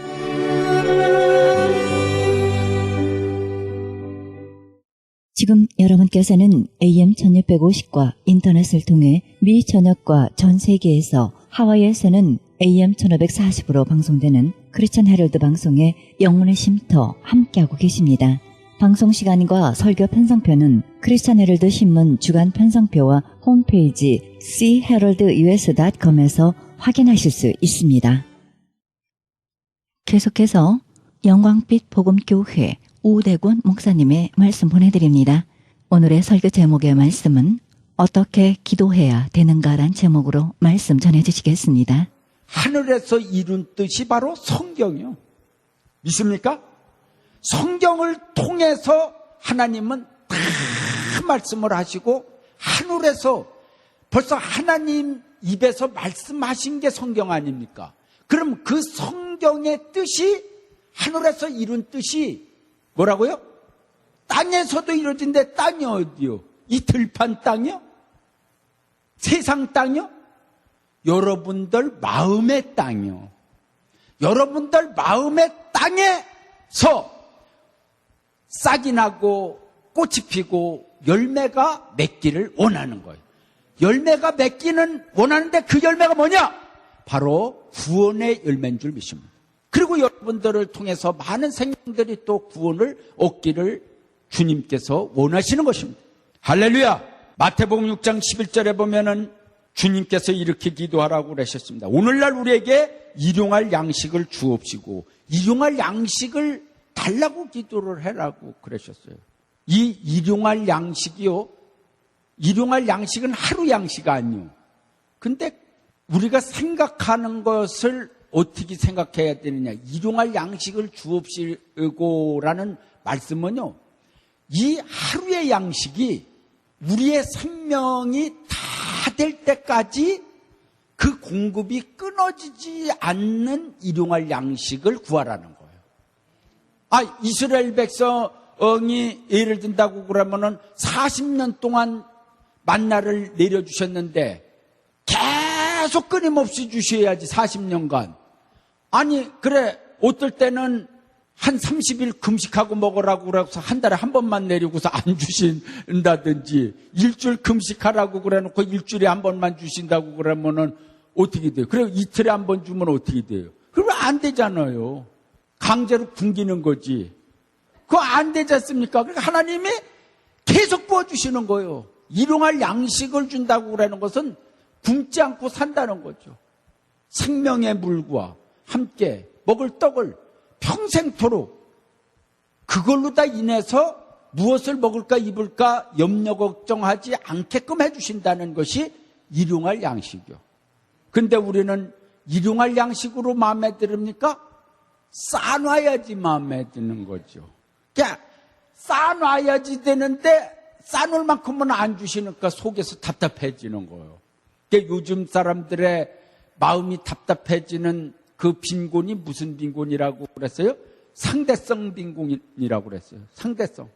지금 여러분께서는 AM 1650과 인터넷을 통해 미 전역과 전 세계에서 하와이에서는 AM 1540으로 방송되는 크리스천 헤럴드 방송의 영혼의 쉼터 함께하고 계십니다. 방송 시간과 설교 편성표는 크리스천 헤럴드 신문 주간 편성표와 홈페이지 charoldus.com에서 확인하실 수 있습니다. 계속해서 영광빛 복음교회 우대곤 목사님의 말씀 보내드립니다. 오늘의 설교 제목의 말씀은 어떻게 기도해야 되는가란 제목으로 말씀 전해주시겠습니다. 하늘에서 이룬 뜻이 바로 성경이요. 믿습니까? 성경을 통해서 하나님은 다 말씀을 하시고 하늘에서 벌써 하나님 입에서 말씀하신 게 성경 아닙니까? 그럼 그 성경의 뜻이, 하늘에서 이룬 뜻이 뭐라고요? 땅에서도 이루어진데 땅이 어디요? 이 들판 땅이요? 세상 땅이요? 여러분들 마음의 땅이요. 여러분들 마음의 땅에서 싹이 나고 꽃이 피고 열매가 맺기를 원하는 거예요. 열매가 맺기는 원하는데 그 열매가 뭐냐? 바로 구원의 열매인 줄 믿습니다. 그리고 여러분들을 통해서 많은 생명들이 또 구원을 얻기를 주님께서 원하시는 것입니다. 할렐루야! 마태복음 6장 11절에 보면은 주님께서 이렇게 기도하라고 그러셨습니다. 오늘날 우리에게 일용할 양식을 주옵시고, 일용할 양식을 달라고 기도를 해라고 그러셨어요. 이 일용할 양식이요, 일용할 양식은 하루 양식 아니요. 근데 우리가 생각하는 것을 어떻게 생각해야 되느냐? 일용할 양식을 주옵시고라는 말씀은요, 이 하루의 양식이 우리의 생명이 다 될 때까지 그 공급이 끊어지지 않는 일용할 양식을 구하라는 거예요. 이스라엘 백성이 예를 든다고 그러면은 40년 동안 만나를 내려주셨는데 계속 끊임없이 주셔야지 40년간. 아니 그래 어떨 때는 한 30일 금식하고 먹으라고 그래서 한 달에 한 번만 내리고서 안 주신다든지, 일주일 금식하라고 그래놓고 일주일에 한 번만 주신다고 그러면은 어떻게 돼요? 그리고 이틀에 한 번 주면 어떻게 돼요? 그러면 안 되잖아요. 강제로 굶기는 거지. 그거 안 되지 않습니까? 그러니까 하나님이 계속 부어주시는 거예요. 일용할 양식을 준다고 그러는 것은 굶지 않고 산다는 거죠. 생명의 물과 함께 먹을 떡을 평생토록 그걸로 다 인해서 무엇을 먹을까 입을까 염려 걱정하지 않게끔 해주신다는 것이 일용할 양식이요. 근데 우리는 일용할 양식으로 마음에 들습니까? 싸놔야지 마음에 드는 거죠. 그러니까 싸놔야지 되는데 싸놓을 만큼은 안 주시니까 속에서 답답해지는 거예요. 그러니까 요즘 사람들의 마음이 답답해지는 그 빈곤이 무슨 빈곤이라고 그랬어요? 상대성 빈곤이라고 그랬어요. 상대성.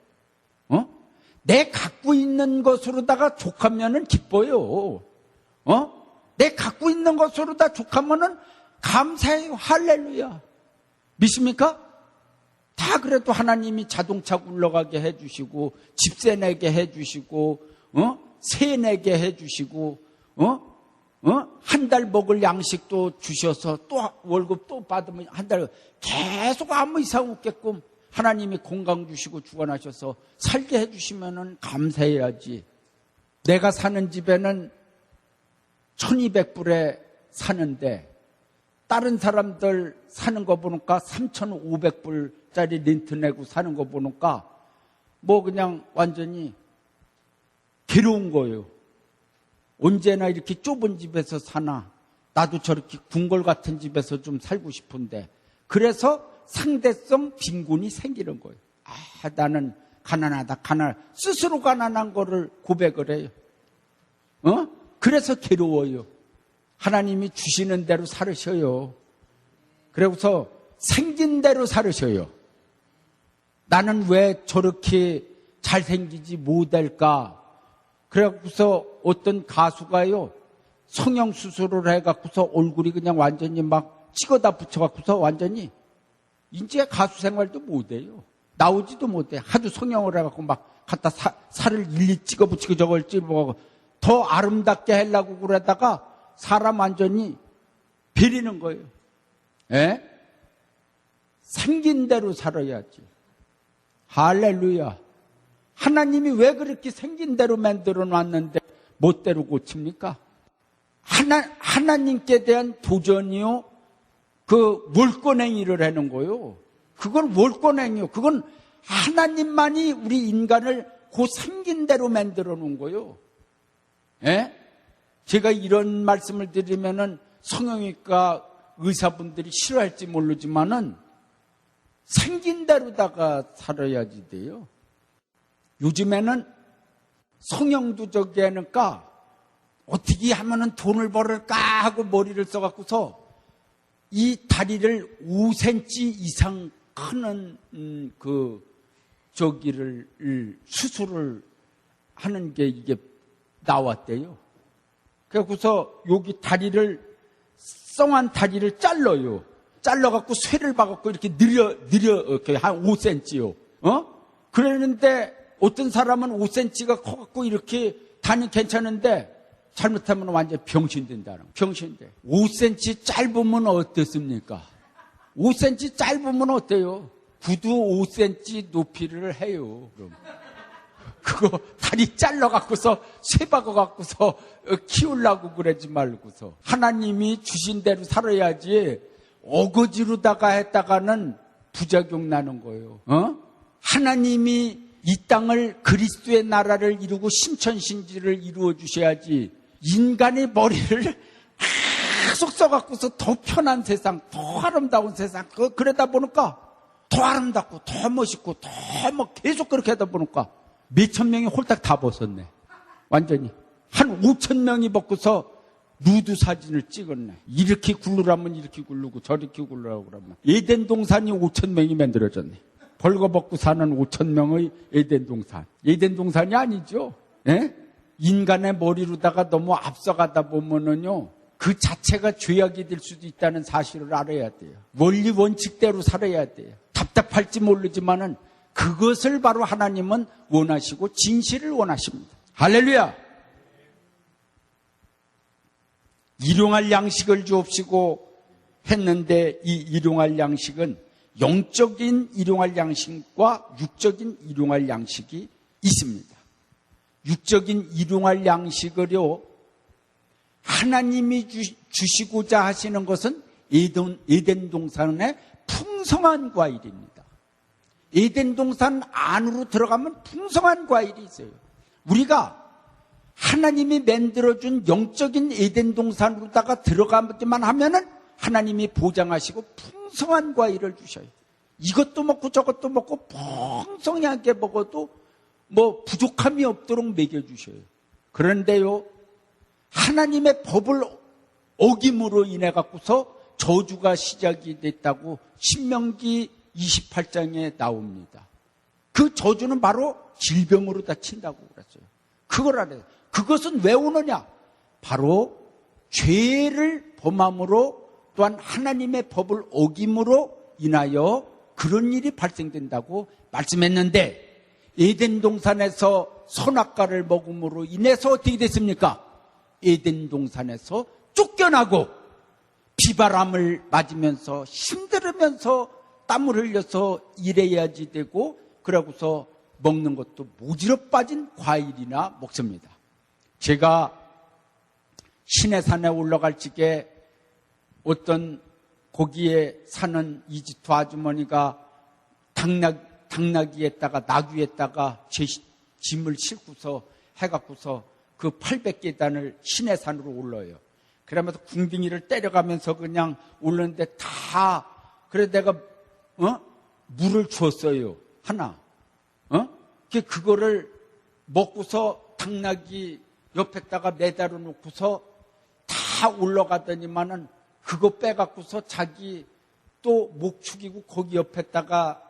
내 갖고 있는 것으로다가 족하면은 기뻐요. 내 갖고 있는 것으로 다 족하면은 감사해요. 할렐루야. 믿습니까? 다 그래도 하나님이 자동차 굴러가게 해주시고, 집세 내게 해주시고, 세 내게 해주시고, 한 달 먹을 양식도 주셔서 또 월급 또 받으면 한 달 계속 아무 이상 없게끔 하나님이 건강 주시고 주관하셔서 살게 해주시면은 감사해야지. 내가 사는 집에는 1200불에 사는데 다른 사람들 사는 거 보니까 3500불짜리 렌트 내고 사는 거 보니까 뭐 그냥 완전히 괴로운 거예요. 언제나 이렇게 좁은 집에서 사나, 나도 저렇게 궁궐 같은 집에서 좀 살고 싶은데, 그래서 상대성 빈곤이 생기는 거예요. 나는 가난하다, 스스로 가난한 거를 고백을 해요. 그래서 괴로워요. 하나님이 주시는 대로 살으셔요. 그래서 생긴 대로 살으셔요. 나는 왜 저렇게 잘생기지 못할까? 그래갖고서 어떤 가수가요, 성형수술을 해갖고서 얼굴이 그냥 완전히 막 찍어다 붙여갖고서 완전히 이제 가수 생활도 못해요. 나오지도 못해. 하도 성형을 해갖고 막 갖다 살을 일일이 찍어 붙이고 저걸 찝어가고 더 아름답게 하려고 그러다가 사람 완전히 비리는 거예요. 예? 생긴 대로 살아야지. 할렐루야. 하나님이 왜 그렇게 생긴 대로 만들어 놨는데 멋대로 고칩니까? 하나님께 대한 도전이요, 그 월권행위를 하는 거요. 그건 월권행위요. 그건 하나님만이 우리 인간을 그 생긴 대로 만들어 놓은 거요. 예? 제가 이런 말씀을 드리면은 성형외과 의사분들이 싫어할지 모르지만은 생긴 대로다가 살아야지 돼요. 요즘에는 성형도 저기 하니까 어떻게 하면은 돈을 벌을까 하고 머리를 써갖고서 이 다리를 5cm 이상 크는 수술을 하는 게 이게 나왔대요. 그래서 여기 썽한 다리를 잘라요. 잘라갖고 쇠를 박았고 이렇게 이렇게 한 5cm요. 그랬는데 어떤 사람은 5cm가 커갖고 이렇게 다니 괜찮은데 잘못하면 완전 병신 된다는 거. 병신 돼. 5cm 짧으면 어떻습니까? 5cm 짧으면 어때요? 구두 5cm 높이를 해요. 그럼. 그거 다리 잘라갖고서 쇠 박아갖고서 키우려고 그러지 말고서. 하나님이 주신 대로 살아야지 어거지로다가 했다가는 부작용 나는 거예요. 하나님이 이 땅을 그리스도의 나라를 이루고 신천신지를 이루어 주셔야지 인간의 머리를 계속 써갖고서 더 편한 세상, 더 아름다운 세상, 그러다 보니까 더 아름답고 더 멋있고 더 계속 그렇게 하다 보니까 몇천 명이 홀딱 다 벗었네. 완전히. 한 5천 명이 벗고서 누드 사진을 찍었네. 이렇게 굴르라면 이렇게 굴르고 저렇게 굴르라고 그러면. 에덴 동산이 5천 명이 만들어졌네. 벌거벗고 사는 5천 명의 에덴 동산. 에덴 동산이 아니죠. 예? 인간의 머리로다가 너무 앞서가다 보면은요, 그 자체가 죄악이 될 수도 있다는 사실을 알아야 돼요. 원리 원칙대로 살아야 돼요. 답답할지 모르지만은 그것을 바로 하나님은 원하시고 진실을 원하십니다. 할렐루야! 일용할 양식을 주옵시고 했는데 이 일용할 양식은 영적인 일용할 양식과 육적인 일용할 양식이 있습니다. 육적인 일용할 양식을요, 하나님이 주시고자 하시는 것은 에덴 동산의 풍성한 과일입니다. 에덴 동산 안으로 들어가면 풍성한 과일이 있어요. 우리가 하나님이 만들어준 영적인 에덴 동산으로다가 들어가기만 하면은 하나님이 보장하시고 풍성한 과일을 주셔요. 이것도 먹고 저것도 먹고 풍성하게 먹어도 부족함이 없도록 먹여주셔요. 그런데요, 하나님의 법을 어김으로 인해 갖고서 저주가 시작이 됐다고 신명기 28장에 나옵니다. 그 저주는 바로 질병으로 다 친다고 그랬어요. 그걸 알아요. 그것은 왜 오느냐? 바로 죄를 범함으로 또한 하나님의 법을 어김으로 인하여 그런 일이 발생된다고 말씀했는데, 에덴 동산에서 선악과를 먹음으로 인해서 어떻게 됐습니까? 에덴 동산에서 쫓겨나고 비바람을 맞으면서 힘들으면서 땀을 흘려서 일해야지 되고, 그러고서 먹는 것도 모지럽 빠진 과일이나 먹습니다. 제가 시내산에 올라갈 적에 어떤 거기에 사는 이집트 아주머니가 당나귀에다가 나귀에다가 제 짐을 싣고서 해갖고서 그 800계단을 시내산으로 올라요. 그러면서 궁둥이를 때려가면서 그냥 올랐는데 그래 내가 물을 주었어요. 하나. 그거를 먹고서 당나귀 옆에다가 매달아 놓고서 다 올라가더니만은 그거 빼갖고서 자기 또 목 축이고 거기 옆에다가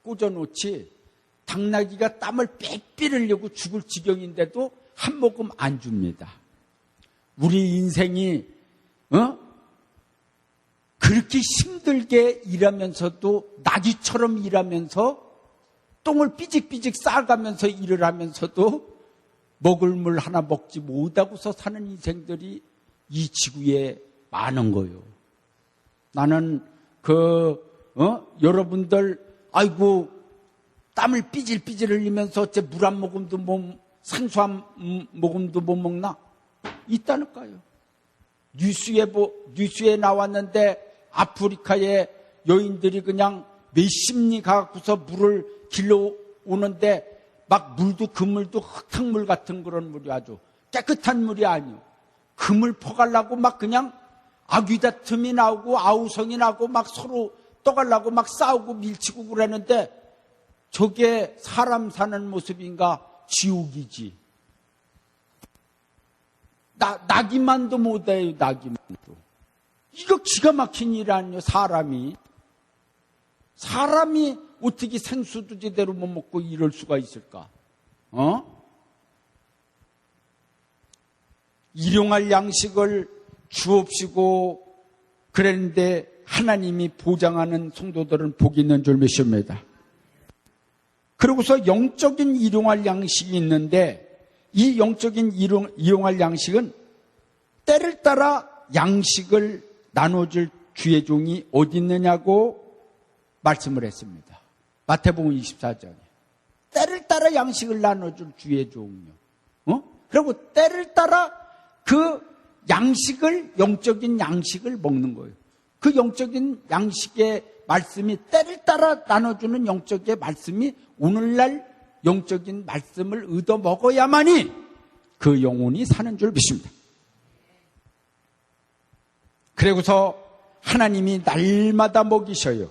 꽂아놓지, 당나귀가 땀을 빽빽 흘리고 죽을 지경인데도 한 모금 안 줍니다. 우리 인생이 그렇게 힘들게 일하면서도, 나귀처럼 일하면서 똥을 삐직삐직 싸가면서 일을 하면서도 먹을 물 하나 먹지 못하고서 사는 인생들이 이 지구에 많은 거예요. 나는 여러분들 아이고 땀을 삐질삐질 흘리면서 어째 물 한 모금도 산수 한 모금도 못 먹나? 있다니까요. 뉴스에 나왔는데 아프리카의 여인들이 그냥 몇십 리 가고서 물을 길러 오는데 막 물도 그 물도 흙탕물 같은 그런 물이 아주 깨끗한 물이 아니요. 그 물 퍼가려고 막 그냥 아귀다툼이 나오고 아우성이 나고 막 서로 떠가려고 막 싸우고 밀치고 그러는데 저게 사람 사는 모습인가? 지옥이지. 나기만도 못해요, 나기만도. 이거 기가 막힌 일 아니에요, 사람이 어떻게 생수도 제대로 못 먹고 이럴 수가 있을까? 일용할 양식을 주옵시고 그랬는데 하나님이 보장하는 성도들은 복이 있는 줄 믿습니다. 그러고서 영적인 일용할 양식이 있는데 이 영적인 일용할 양식은 때를 따라 양식을 나눠줄 주의 종이 어디 있느냐고 말씀을 했습니다. 마태복음 24장에. 때를 따라 양식을 나눠줄 주의 종이요. 그리고 때를 따라 그 양식을, 영적인 양식을 먹는 거예요. 그 영적인 양식의 말씀이 때를 따라 나눠주는 영적의 말씀이 오늘날 영적인 말씀을 얻어 먹어야만이 그 영혼이 사는 줄 믿습니다. 그리고서 하나님이 날마다 먹이셔요.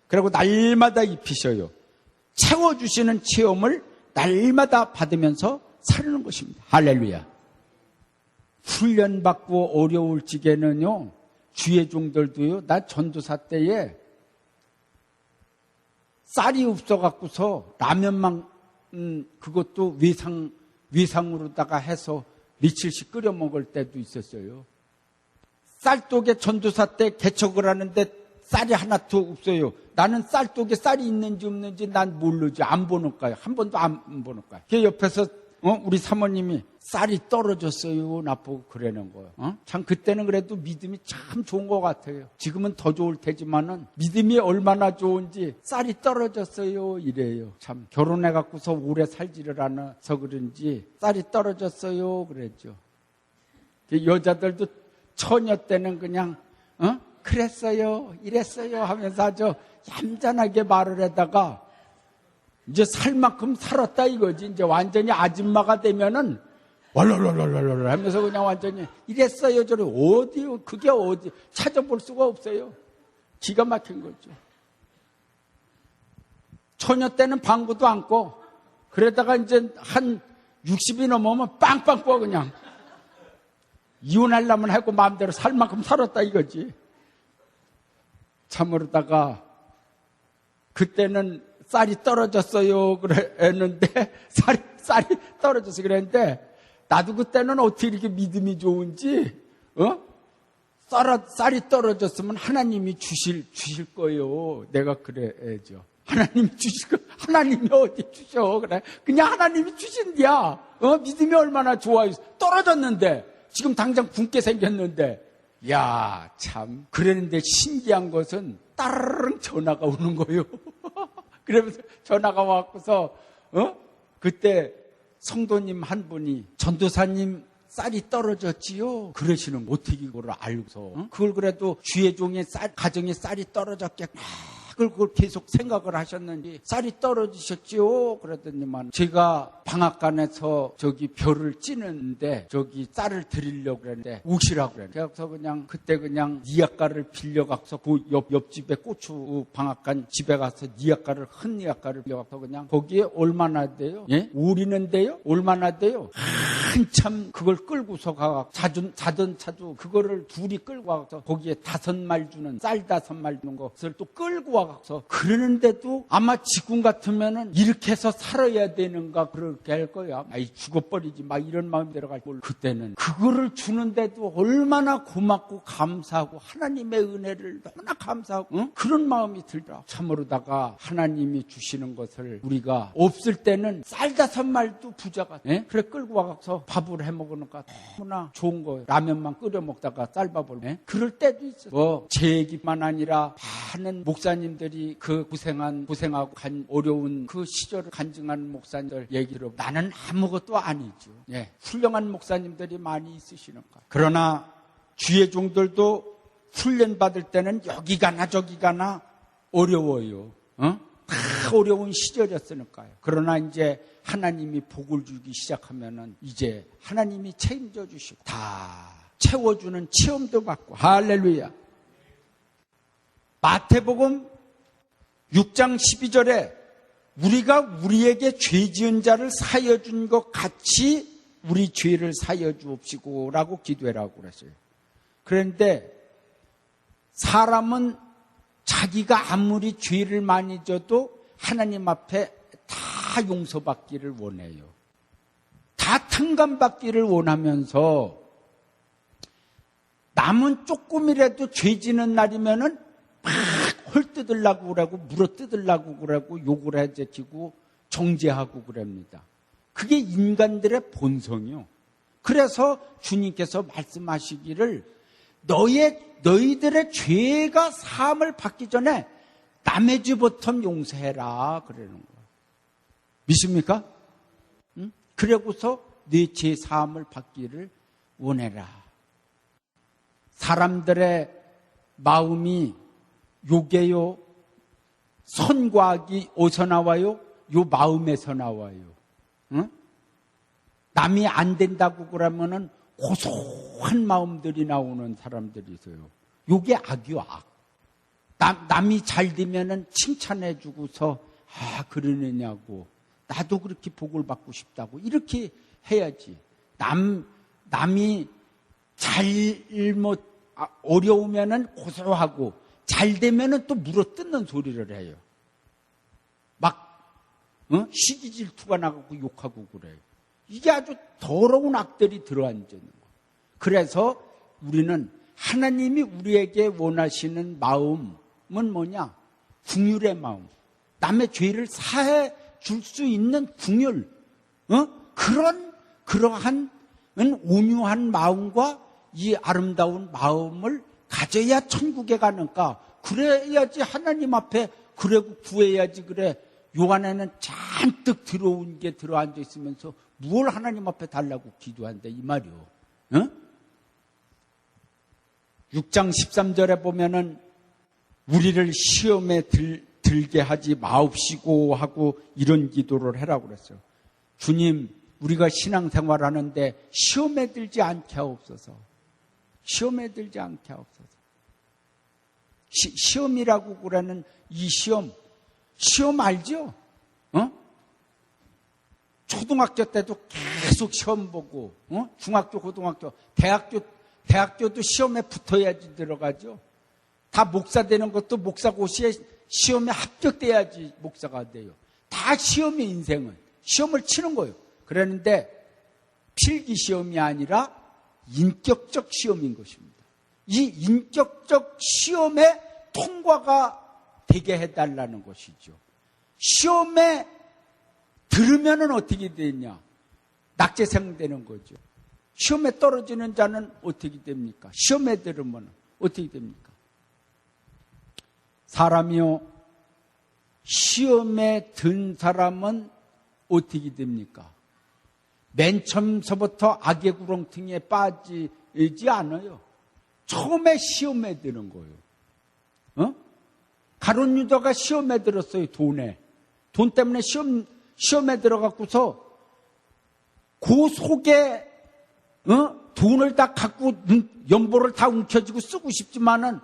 그리고 날마다 입히셔요. 채워주시는 체험을 날마다 받으면서 사는 것입니다. 할렐루야. 훈련받고 어려울 적에는요, 주의 종들도요, 나 전도사 때에 쌀이 없어갖고서 라면만, 그것도 외상으로다가 해서 며칠씩 끓여 먹을 때도 있었어요. 쌀독에 전도사 때 개척을 하는데 쌀이 하나도 없어요. 나는 쌀독에 쌀이 있는지 없는지 난 모르지. 안 보니까요. 한 번도 안 보니까요. 그 옆에서 우리 사모님이 쌀이 떨어졌어요. 나보고 그러는 거예요. 참 그때는 그래도 믿음이 참 좋은 것 같아요. 지금은 더 좋을 테지만은 믿음이 얼마나 좋은지 쌀이 떨어졌어요. 이래요. 참 결혼해갖고서 오래 살지를 않아서 그런지 쌀이 떨어졌어요. 그랬죠. 여자들도 처녀 때는 그냥 그랬어요. 이랬어요 하면서 아주 얌전하게 말을 하다가 이제 살 만큼 살았다 이거지. 이제 완전히 아줌마가 되면은 월월월월월 하면서 그냥 완전히 이랬어요. 저래 어디요? 그게 어디? 찾아볼 수가 없어요. 기가 막힌 거죠. 처녀 때는 방구도 안고 그러다가 이제 한 60이 넘으면 빵빵 뻐 그냥. 이혼하려면 하고 마음대로 살 만큼 살았다 이거지. 참으로다가 그때는 쌀이 떨어졌어요 그랬는데 쌀이 떨어져서 그랬는데 나도 그때는 어떻게 이렇게 믿음이 좋은지 쌀이 떨어졌으면 하나님이 주실 거예요. 내가 그래야죠. 하나님이 주실 거 하나님이 어디 주셔 그래. 그냥 하나님이 주신디야. 믿음이 얼마나 좋아요. 떨어졌는데 지금 당장 굶게 생겼는데 야 참 그랬는데 신기한 것은 따르릉 전화가 오는 거예요. 그러면서 전화가 왔고서 그때 성도님 한 분이 전도사님 쌀이 떨어졌지요? 그러시는 거 어떻게 그걸 알고서 그걸 그래도 주의 종의 가정에 쌀이 떨어졌겠구나 그걸 계속 생각을 하셨는지 쌀이 떨어지셨지요? 그러더니만 제가 방앗간에서 저기 별을 찌는데 저기 쌀을 드리려고 그랬는데 오시라고 그랬는데 그래서 그냥 그때 그냥 니아가를 빌려가서 그 옆집에 고추 방앗간 집에 가서 니아가를 큰 니아가를 빌려가서 그냥 거기에 얼마나 돼요? 예? 우리는데요? 얼마나 돼요? 한참 그걸 끌고서 가서 자전차도 그거를 둘이 끌고 가서 거기에 5말 주는 쌀 5말 주는 것을 또 끌고 와서 그러는데도 아마 지금 같으면은 이렇게 해서 살아야 되는가 그렇게 할 거야. 아이 죽어버리지 막 이런 마음이 들어가지고 그때는 그거를 주는데도 얼마나 고맙고 감사하고 하나님의 은혜를 너무나 감사하고 그런 마음이 들더라. 참으로다가 하나님이 주시는 것을 우리가 없을 때는 쌀 5말도 부자가 그래 끌고 와서 밥을 해 먹으니까 너무나 좋은 거예요. 라면만 끓여 먹다가 쌀밥을 그럴 때도 있어. 제 얘기만 아니라 많은 목사님들이 그 고생하고 어려운 그 시절을 간증하는 목사님들 얘기 들어 나는 아무것도 아니죠. 훌륭한 목사님들이 많이 있으시는 거예요. 그러나 주의 종들도 훈련받을 때는 여기 가나 저기 가나 어려워요. 다 어려운 시절이었으니까요. 그러나 이제 하나님이 복을 주기 시작하면은 이제 하나님이 책임져 주시고 다 채워주는 체험도 받고 할렐루야. 마태복음 6장 12절에 우리가 우리에게 죄 지은 자를 사하여 준 것 같이 우리 죄를 사여 주옵시고라고 기도해라고 그랬어요. 그런데 사람은 자기가 아무리 죄를 많이 져도 하나님 앞에 다 용서받기를 원해요. 다 탕감받기를 원하면서 남은 조금이라도 죄 지는 날이면은 막 헐뜯으려고 그러고 물어뜯으려고 그러고 욕을 해제키고 정죄하고 그럽니다. 그게 인간들의 본성이요. 그래서 주님께서 말씀하시기를 너희들의 죄가 사함을 받기 전에 남의 죄부터 용서해라 그러는 거예요. 믿습니까? 응? 그러고서 네 죄 사함을 받기를 원해라. 사람들의 마음이 요게요. 선과 악이 어디서 나와요? 요 마음에서 나와요. 응? 남이 안 된다고 그러면은 고소한 마음들이 나오는 사람들이 있어요. 요게 악이요, 악. 남이 잘 되면은 칭찬해 주고서 그러느냐고. 나도 그렇게 복을 받고 싶다고. 이렇게 해야지. 남이 어려우면은 고소하고 잘 되면은 또 물어뜯는 소리를 해요. 막 시기 질투가 나가고 욕하고 그래요. 이게 아주 더러운 악들이 들어앉는 거예요. 그래서 우리는 하나님이 우리에게 원하시는 마음은 뭐냐? 긍휼의 마음. 남의 죄를 사해 줄 수 있는 긍휼. 그러한 온유한 마음과 이 아름다운 마음을 가져야 천국에 가는가? 그래야지 하나님 앞에 그래고 구해야지 그래. 요 안에는 잔뜩 들어온 게 들어앉아 있으면서 무엇을 하나님 앞에 달라고 기도한다 이 말이요. 6장 13절에 보면은 우리를 시험에 들게 하지 마옵시고 하고 이런 기도를 하라고 그랬어요. 주님, 우리가 신앙생활하는데 시험에 들지 않게 하옵소서. 시험에 들지 않게 하옵소서. 시험이라고 그러는 이 시험 알죠? 초등학교 때도 계속 시험 보고, 중학교, 고등학교, 대학교도 시험에 붙어야지 들어가죠. 다 목사 되는 것도 목사고시에 시험에 합격돼야지 목사가 돼요. 다 시험이 인생은. 시험을 치는 거예요. 그러는데 필기 시험이 아니라 인격적 시험인 것입니다. 이 인격적 시험에 통과가 되게 해달라는 것이죠. 시험에 들으면은 어떻게 되냐? 낙제생 되는 거죠. 시험에 떨어지는 자는 어떻게 됩니까? 시험에 들으면 어떻게 됩니까? 사람이요, 시험에 든 사람은 어떻게 됩니까? 맨 처음서부터 악의 구렁텅이에 빠지지 않아요. 처음에 시험에 드는 거예요. 가룟 유다가 시험에 들었어요. 돈 때문에 시험에 들어갖고서 그 속에 돈을 다 갖고 연보를 다 움켜쥐고 쓰고 싶지만은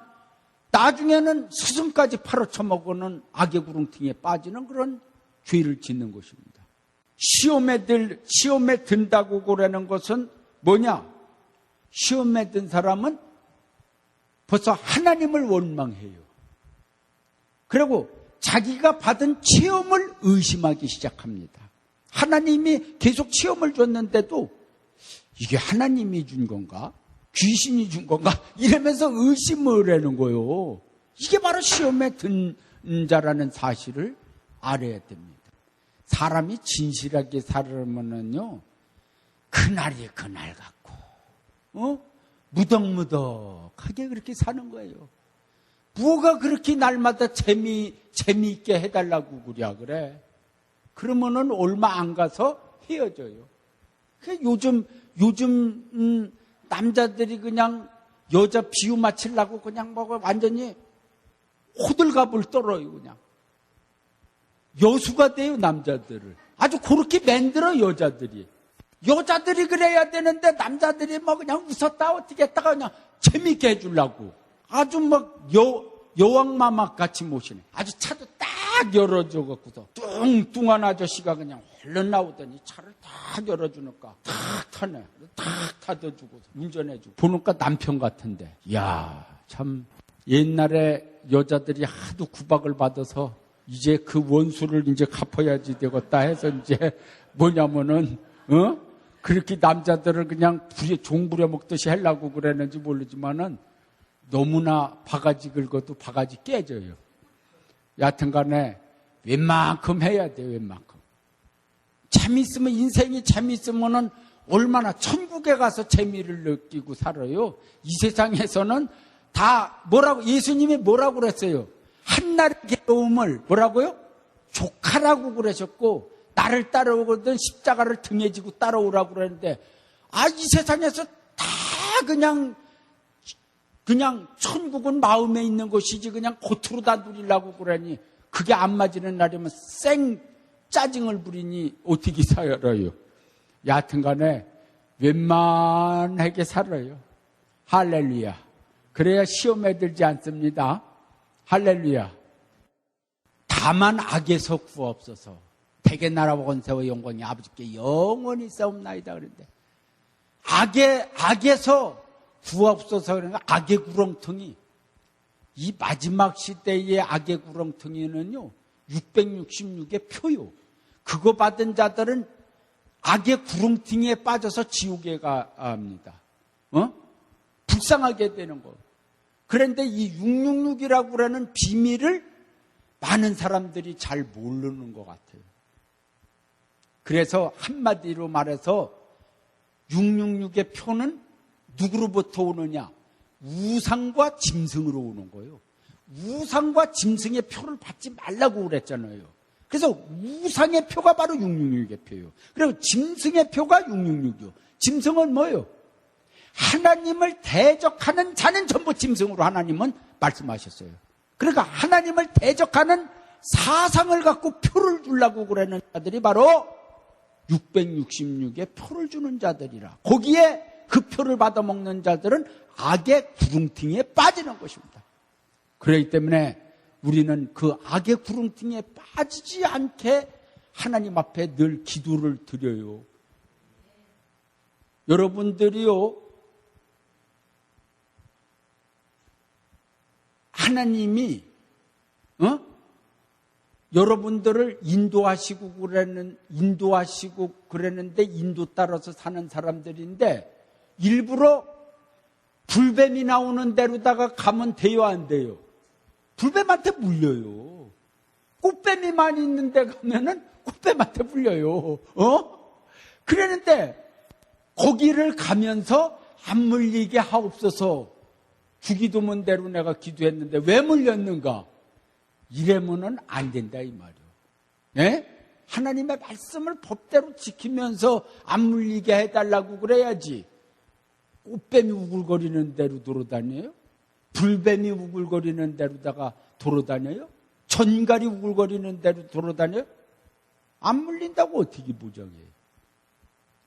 나중에는 스승까지 팔아쳐먹는 악의 구렁텅이에 빠지는 그런 죄를 짓는 것입니다. 시험에 든다고 그러는 것은 뭐냐? 시험에 든 사람은 벌써 하나님을 원망해요. 그리고 자기가 받은 체험을 의심하기 시작합니다. 하나님이 계속 체험을 줬는데도 이게 하나님이 준 건가? 귀신이 준 건가? 이러면서 의심을 하는 거예요. 이게 바로 시험에 든 자라는 사실을 알아야 됩니다. 사람이 진실하게 살면은요, 그날이 그날 같고, 무덕무덕하게 그렇게 사는 거예요. 뭐가 그렇게 날마다 재미있게 해달라고 그래. 그러면은 얼마 안 가서 헤어져요. 요즘 남자들이 그냥 여자 비유 맞추려고 그냥 완전히 호들갑을 떨어요, 그냥. 여수가 돼요, 남자들을. 아주 그렇게 만들어, 여자들이. 여자들이 그래야 되는데 남자들이 그냥 웃었다 어떻게 했다가 그냥 재밌게 해주려고. 아주 여왕마마 같이 모시네. 아주 차도 딱 열어줘 갖고서 뚱뚱한 아저씨가 그냥 얼른 나오더니 차를 탁 열어주니까 탁 타네. 탁 타둬주고 운전해주고. 보니까 남편 같은데. 이야, 참 옛날에 여자들이 하도 구박을 받아서 이제 그 원수를 이제 갚아야지 되겠다 해서 이제 뭐냐면은, 그렇게 남자들을 그냥 종 부려먹듯이 하려고 그랬는지 모르지만은 너무나 바가지 긁어도 바가지 깨져요. 여하튼 간에 웬만큼 해야 돼요, 웬만큼. 재밌으면, 인생이 재밌으면은 얼마나 천국에 가서 재미를 느끼고 살아요. 이 세상에서는 다 예수님이 뭐라고 그랬어요? 한날의 괴로움을 뭐라고요? 조카라고 그러셨고, 나를 따라오거든 십자가를 등에 지고 따라오라고 그랬는데, 이 세상에서 다 그냥 천국은 마음에 있는 것이지 그냥 겉으로 다 누리려고 그러니, 그게 안 맞는 날이면 짜증을 부리니 어떻게 살아요? 여하튼 간에 웬만하게 살아요. 할렐루야. 그래야 시험에 들지 않습니다. 할렐루야. 다만 악에서 구하옵소서. 대개 나라와 권세와 영광이 아버지께 영원히 싸움나이다 그랬는데, 악에서 구하옵소서 그러니까 악의 구렁텅이, 이 마지막 시대의 악의 구렁텅이는요 666의 표요. 그거 받은 자들은 악의 구렁텅이에 빠져서 지옥에 갑니다. 불쌍하게 되는 거. 그런데 이 666이라고 그러는 비밀을 많은 사람들이 잘 모르는 것 같아요. 그래서 한마디로 말해서 666의 표는 누구로부터 오느냐? 우상과 짐승으로 오는 거예요. 우상과 짐승의 표를 받지 말라고 그랬잖아요. 그래서 우상의 표가 바로 666의 표예요. 그리고 짐승의 표가 666이요. 짐승은 뭐예요? 하나님을 대적하는 자는 전부 짐승으로 하나님은 말씀하셨어요. 그러니까 하나님을 대적하는 사상을 갖고 표를 주려고 그러는 자들이 바로 666의 표를 주는 자들이라. 거기에 그 표를 받아먹는 자들은 악의 구렁텅이에 빠지는 것입니다. 그렇기 때문에 우리는 그 악의 구렁텅이에 빠지지 않게 하나님 앞에 늘 기도를 드려요. 여러분들이요, 하나님이 여러분들을 인도하시고 그랬는데 인도 따라서 사는 사람들인데, 일부러 불뱀이 나오는 데로다가 가면 돼요, 안 돼요? 불뱀한테 물려요. 꽃뱀이 많이 있는 데 가면은 꽃뱀한테 물려요. 그랬는데 거기를 가면서 안 물리게 하옵소서. 주기도문 대로 내가 기도했는데 왜 물렸는가? 이래면은 안 된다 이 말이요. 네? 하나님의 말씀을 법대로 지키면서 안 물리게 해달라고 그래야지. 꽃뱀이 우글거리는 대로 돌아다녀요? 불뱀이 우글거리는 대로다가 돌아다녀요? 전갈이 우글거리는 대로 돌아다녀요? 안 물린다고 어떻게 보장해요?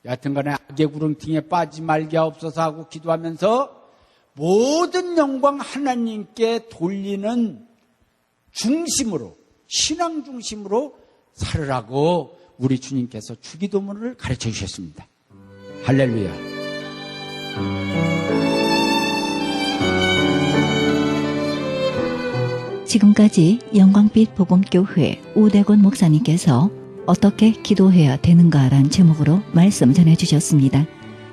여하튼 간에 악의 구렁텅이에 빠지지 말게 하옵소서 하고 기도하면서 모든 영광 하나님께 돌리는 중심으로, 신앙 중심으로 살으라고 우리 주님께서 주기도문을 가르쳐 주셨습니다. 할렐루야. 지금까지 영광빛 복음교회 우대권 목사님께서 어떻게 기도해야 되는가라는 제목으로 말씀 전해주셨습니다.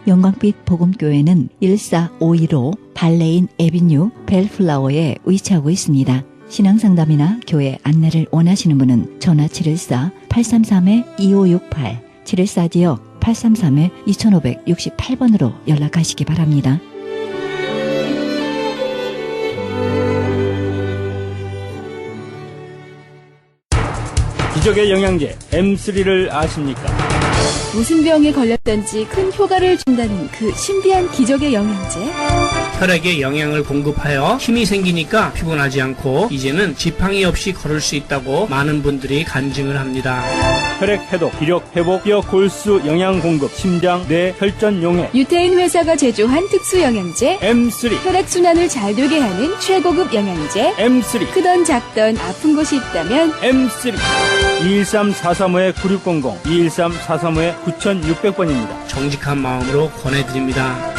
영광빛 복음교회는 14515 발레인 에비뉴 벨플라워에 위치하고 있습니다. 신앙상담이나 교회 안내를 원하시는 분은 전화 714-833-2568 714-833-2568번으로 연락하시기 바랍니다. 기적의 영양제 M3를 아십니까? 무슨 병에 걸렸던지 큰 효과를 준다는 그 신비한 기적의 영양제 혈액에 영양을 공급하여 힘이 생기니까 피곤하지 않고 이제는 지팡이 없이 걸을 수 있다고 많은 분들이 간증을 합니다. 혈액 해독, 기력 회복, 뼈 골수 영양 공급, 심장, 뇌, 혈전 용해. 유태인 회사가 제조한 특수 영양제, M3, 혈액순환을 잘 되게 하는 최고급 영양제, M3, 크던 작던 아픈 곳이 있다면 M3. 213-435-9600, 213-435-9600번입니다. 정직한 마음으로 권해드립니다.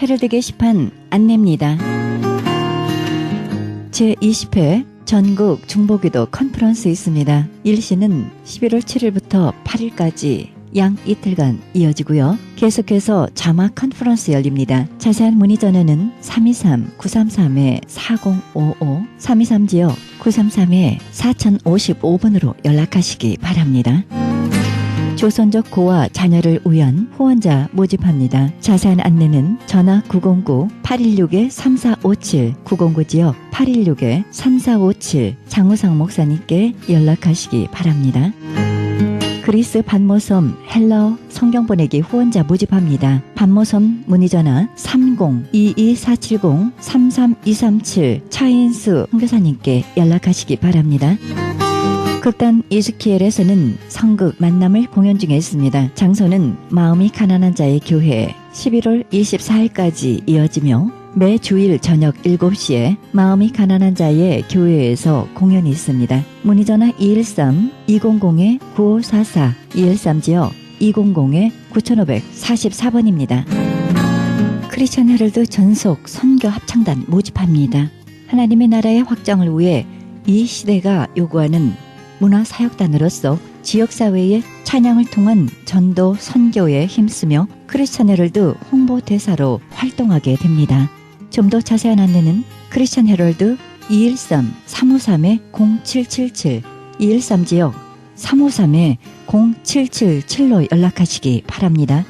헤럴드 게시판 안내입니다. 제20회 전국 중보기도 컨퍼런스 있습니다. 일시는 11월 7일부터 8일까지 양 이틀간 이어지고요. 계속해서 자막 컨퍼런스 열립니다. 자세한 문의 전화는 323-933-4055, 323지역 933-4055번으로 연락하시기 바랍니다. 조선족 고아 자녀를 위한 후원자 모집합니다. 자세한 안내는 전화 909-816-3457, 909지역 816-3457 장우상 목사님께 연락하시기 바랍니다. 그리스 반모섬 헬라어 성경 보내기 후원자 모집합니다. 반모섬 문의전화 30-22470-33237 차인수 선교사님께 연락하시기 바랍니다. 극단 이스키엘에서는 성극 만남을 공연 중에 있습니다. 장소는 마음이 가난한 자의 교회 11월 24일까지 이어지며 매 주일 저녁 7시에 마음이 가난한 자의 교회에서 공연이 있습니다. 문의전화 213-200-9544, 213지역 200-9544번입니다. 크리스천 헤럴드 전속 선교 합창단 모집합니다. 하나님의 나라의 확장을 위해 이 시대가 요구하는 문화사역단으로서 지역사회의 찬양을 통한 전도 선교에 힘쓰며 크리스천 헤럴드 홍보대사로 활동하게 됩니다. 좀 더 자세한 안내는 크리스천 헤럴드 213-353-0777, 213지역 353-0777로 연락하시기 바랍니다.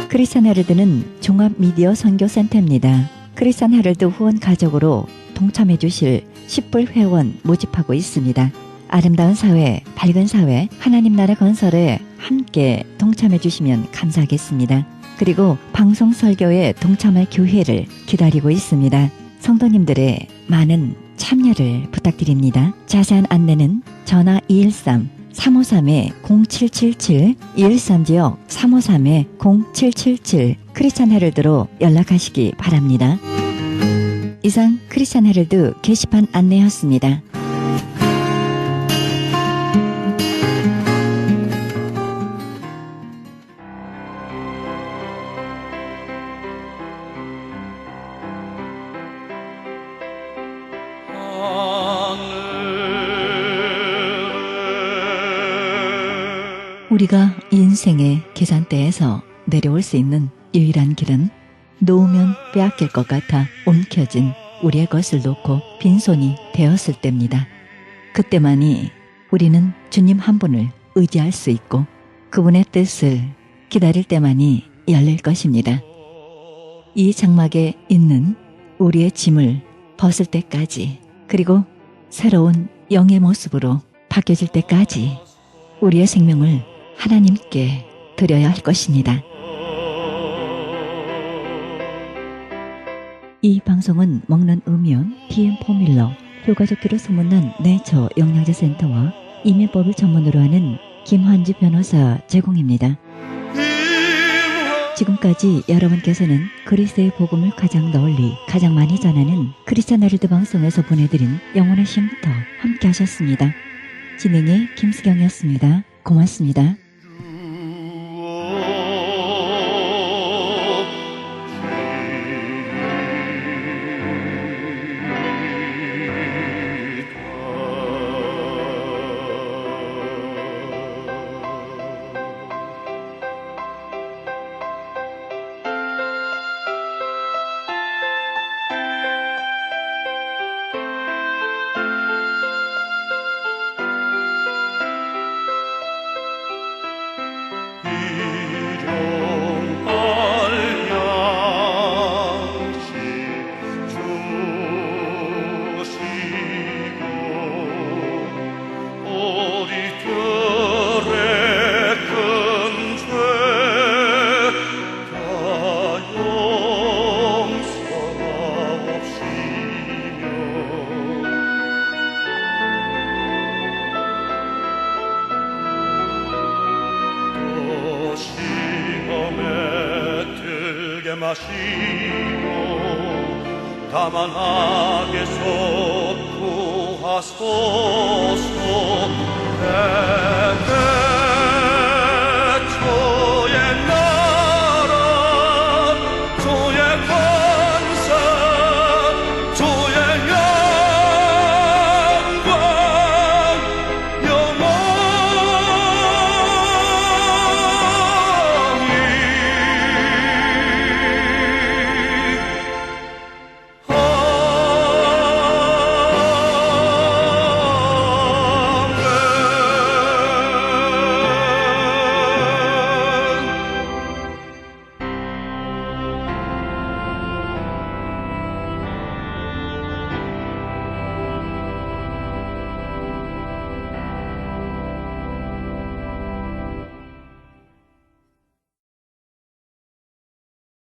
크리스천 헤럴드는 종합미디어 선교센터입니다. 크리스천 헤럴드 후원 가족으로 동참해 주실 10불 회원 모집하고 있습니다. 아름다운 사회, 밝은 사회, 하나님 나라 건설에 함께 동참해 주시면 감사하겠습니다. 그리고 방송 설교에 동참할 교회를 기다리고 있습니다. 성도님들의 많은 참여를 부탁드립니다. 자세한 안내는 전화 213-353-0777, 213지역 353-0777 크리스천 헤럴드로 연락하시기 바랍니다. 이상 크리스천 헤럴드 게시판 안내였습니다. 우리가 인생의 계산대에서 내려올 수 있는 유일한 길은 놓으면 빼앗길 것 같아 움켜진 우리의 것을 놓고 빈손이 되었을 때입니다. 그때만이 우리는 주님 한 분을 의지할 수 있고 그분의 뜻을 기다릴 때만이 열릴 것입니다. 이 장막에 있는 우리의 짐을 벗을 때까지, 그리고 새로운 영의 모습으로 바뀌어질 때까지 우리의 생명을 하나님께 드려야 할 것입니다. 이 방송은 먹는 음료 DM 포뮬러, 효과좋기로 소문난 내처 영양제 센터와 이민법을 전문으로 하는 김환지 변호사 제공입니다. 지금까지 여러분께서는 그리스도의 복음을 가장 널리 가장 많이 전하는 크리스천 헤럴드 방송에서 보내드린 영혼의 쉼터 함께 하셨습니다. 진행의 김수경이었습니다. 고맙습니다. 어디 내게 마시고 다만 악에서 구하소서.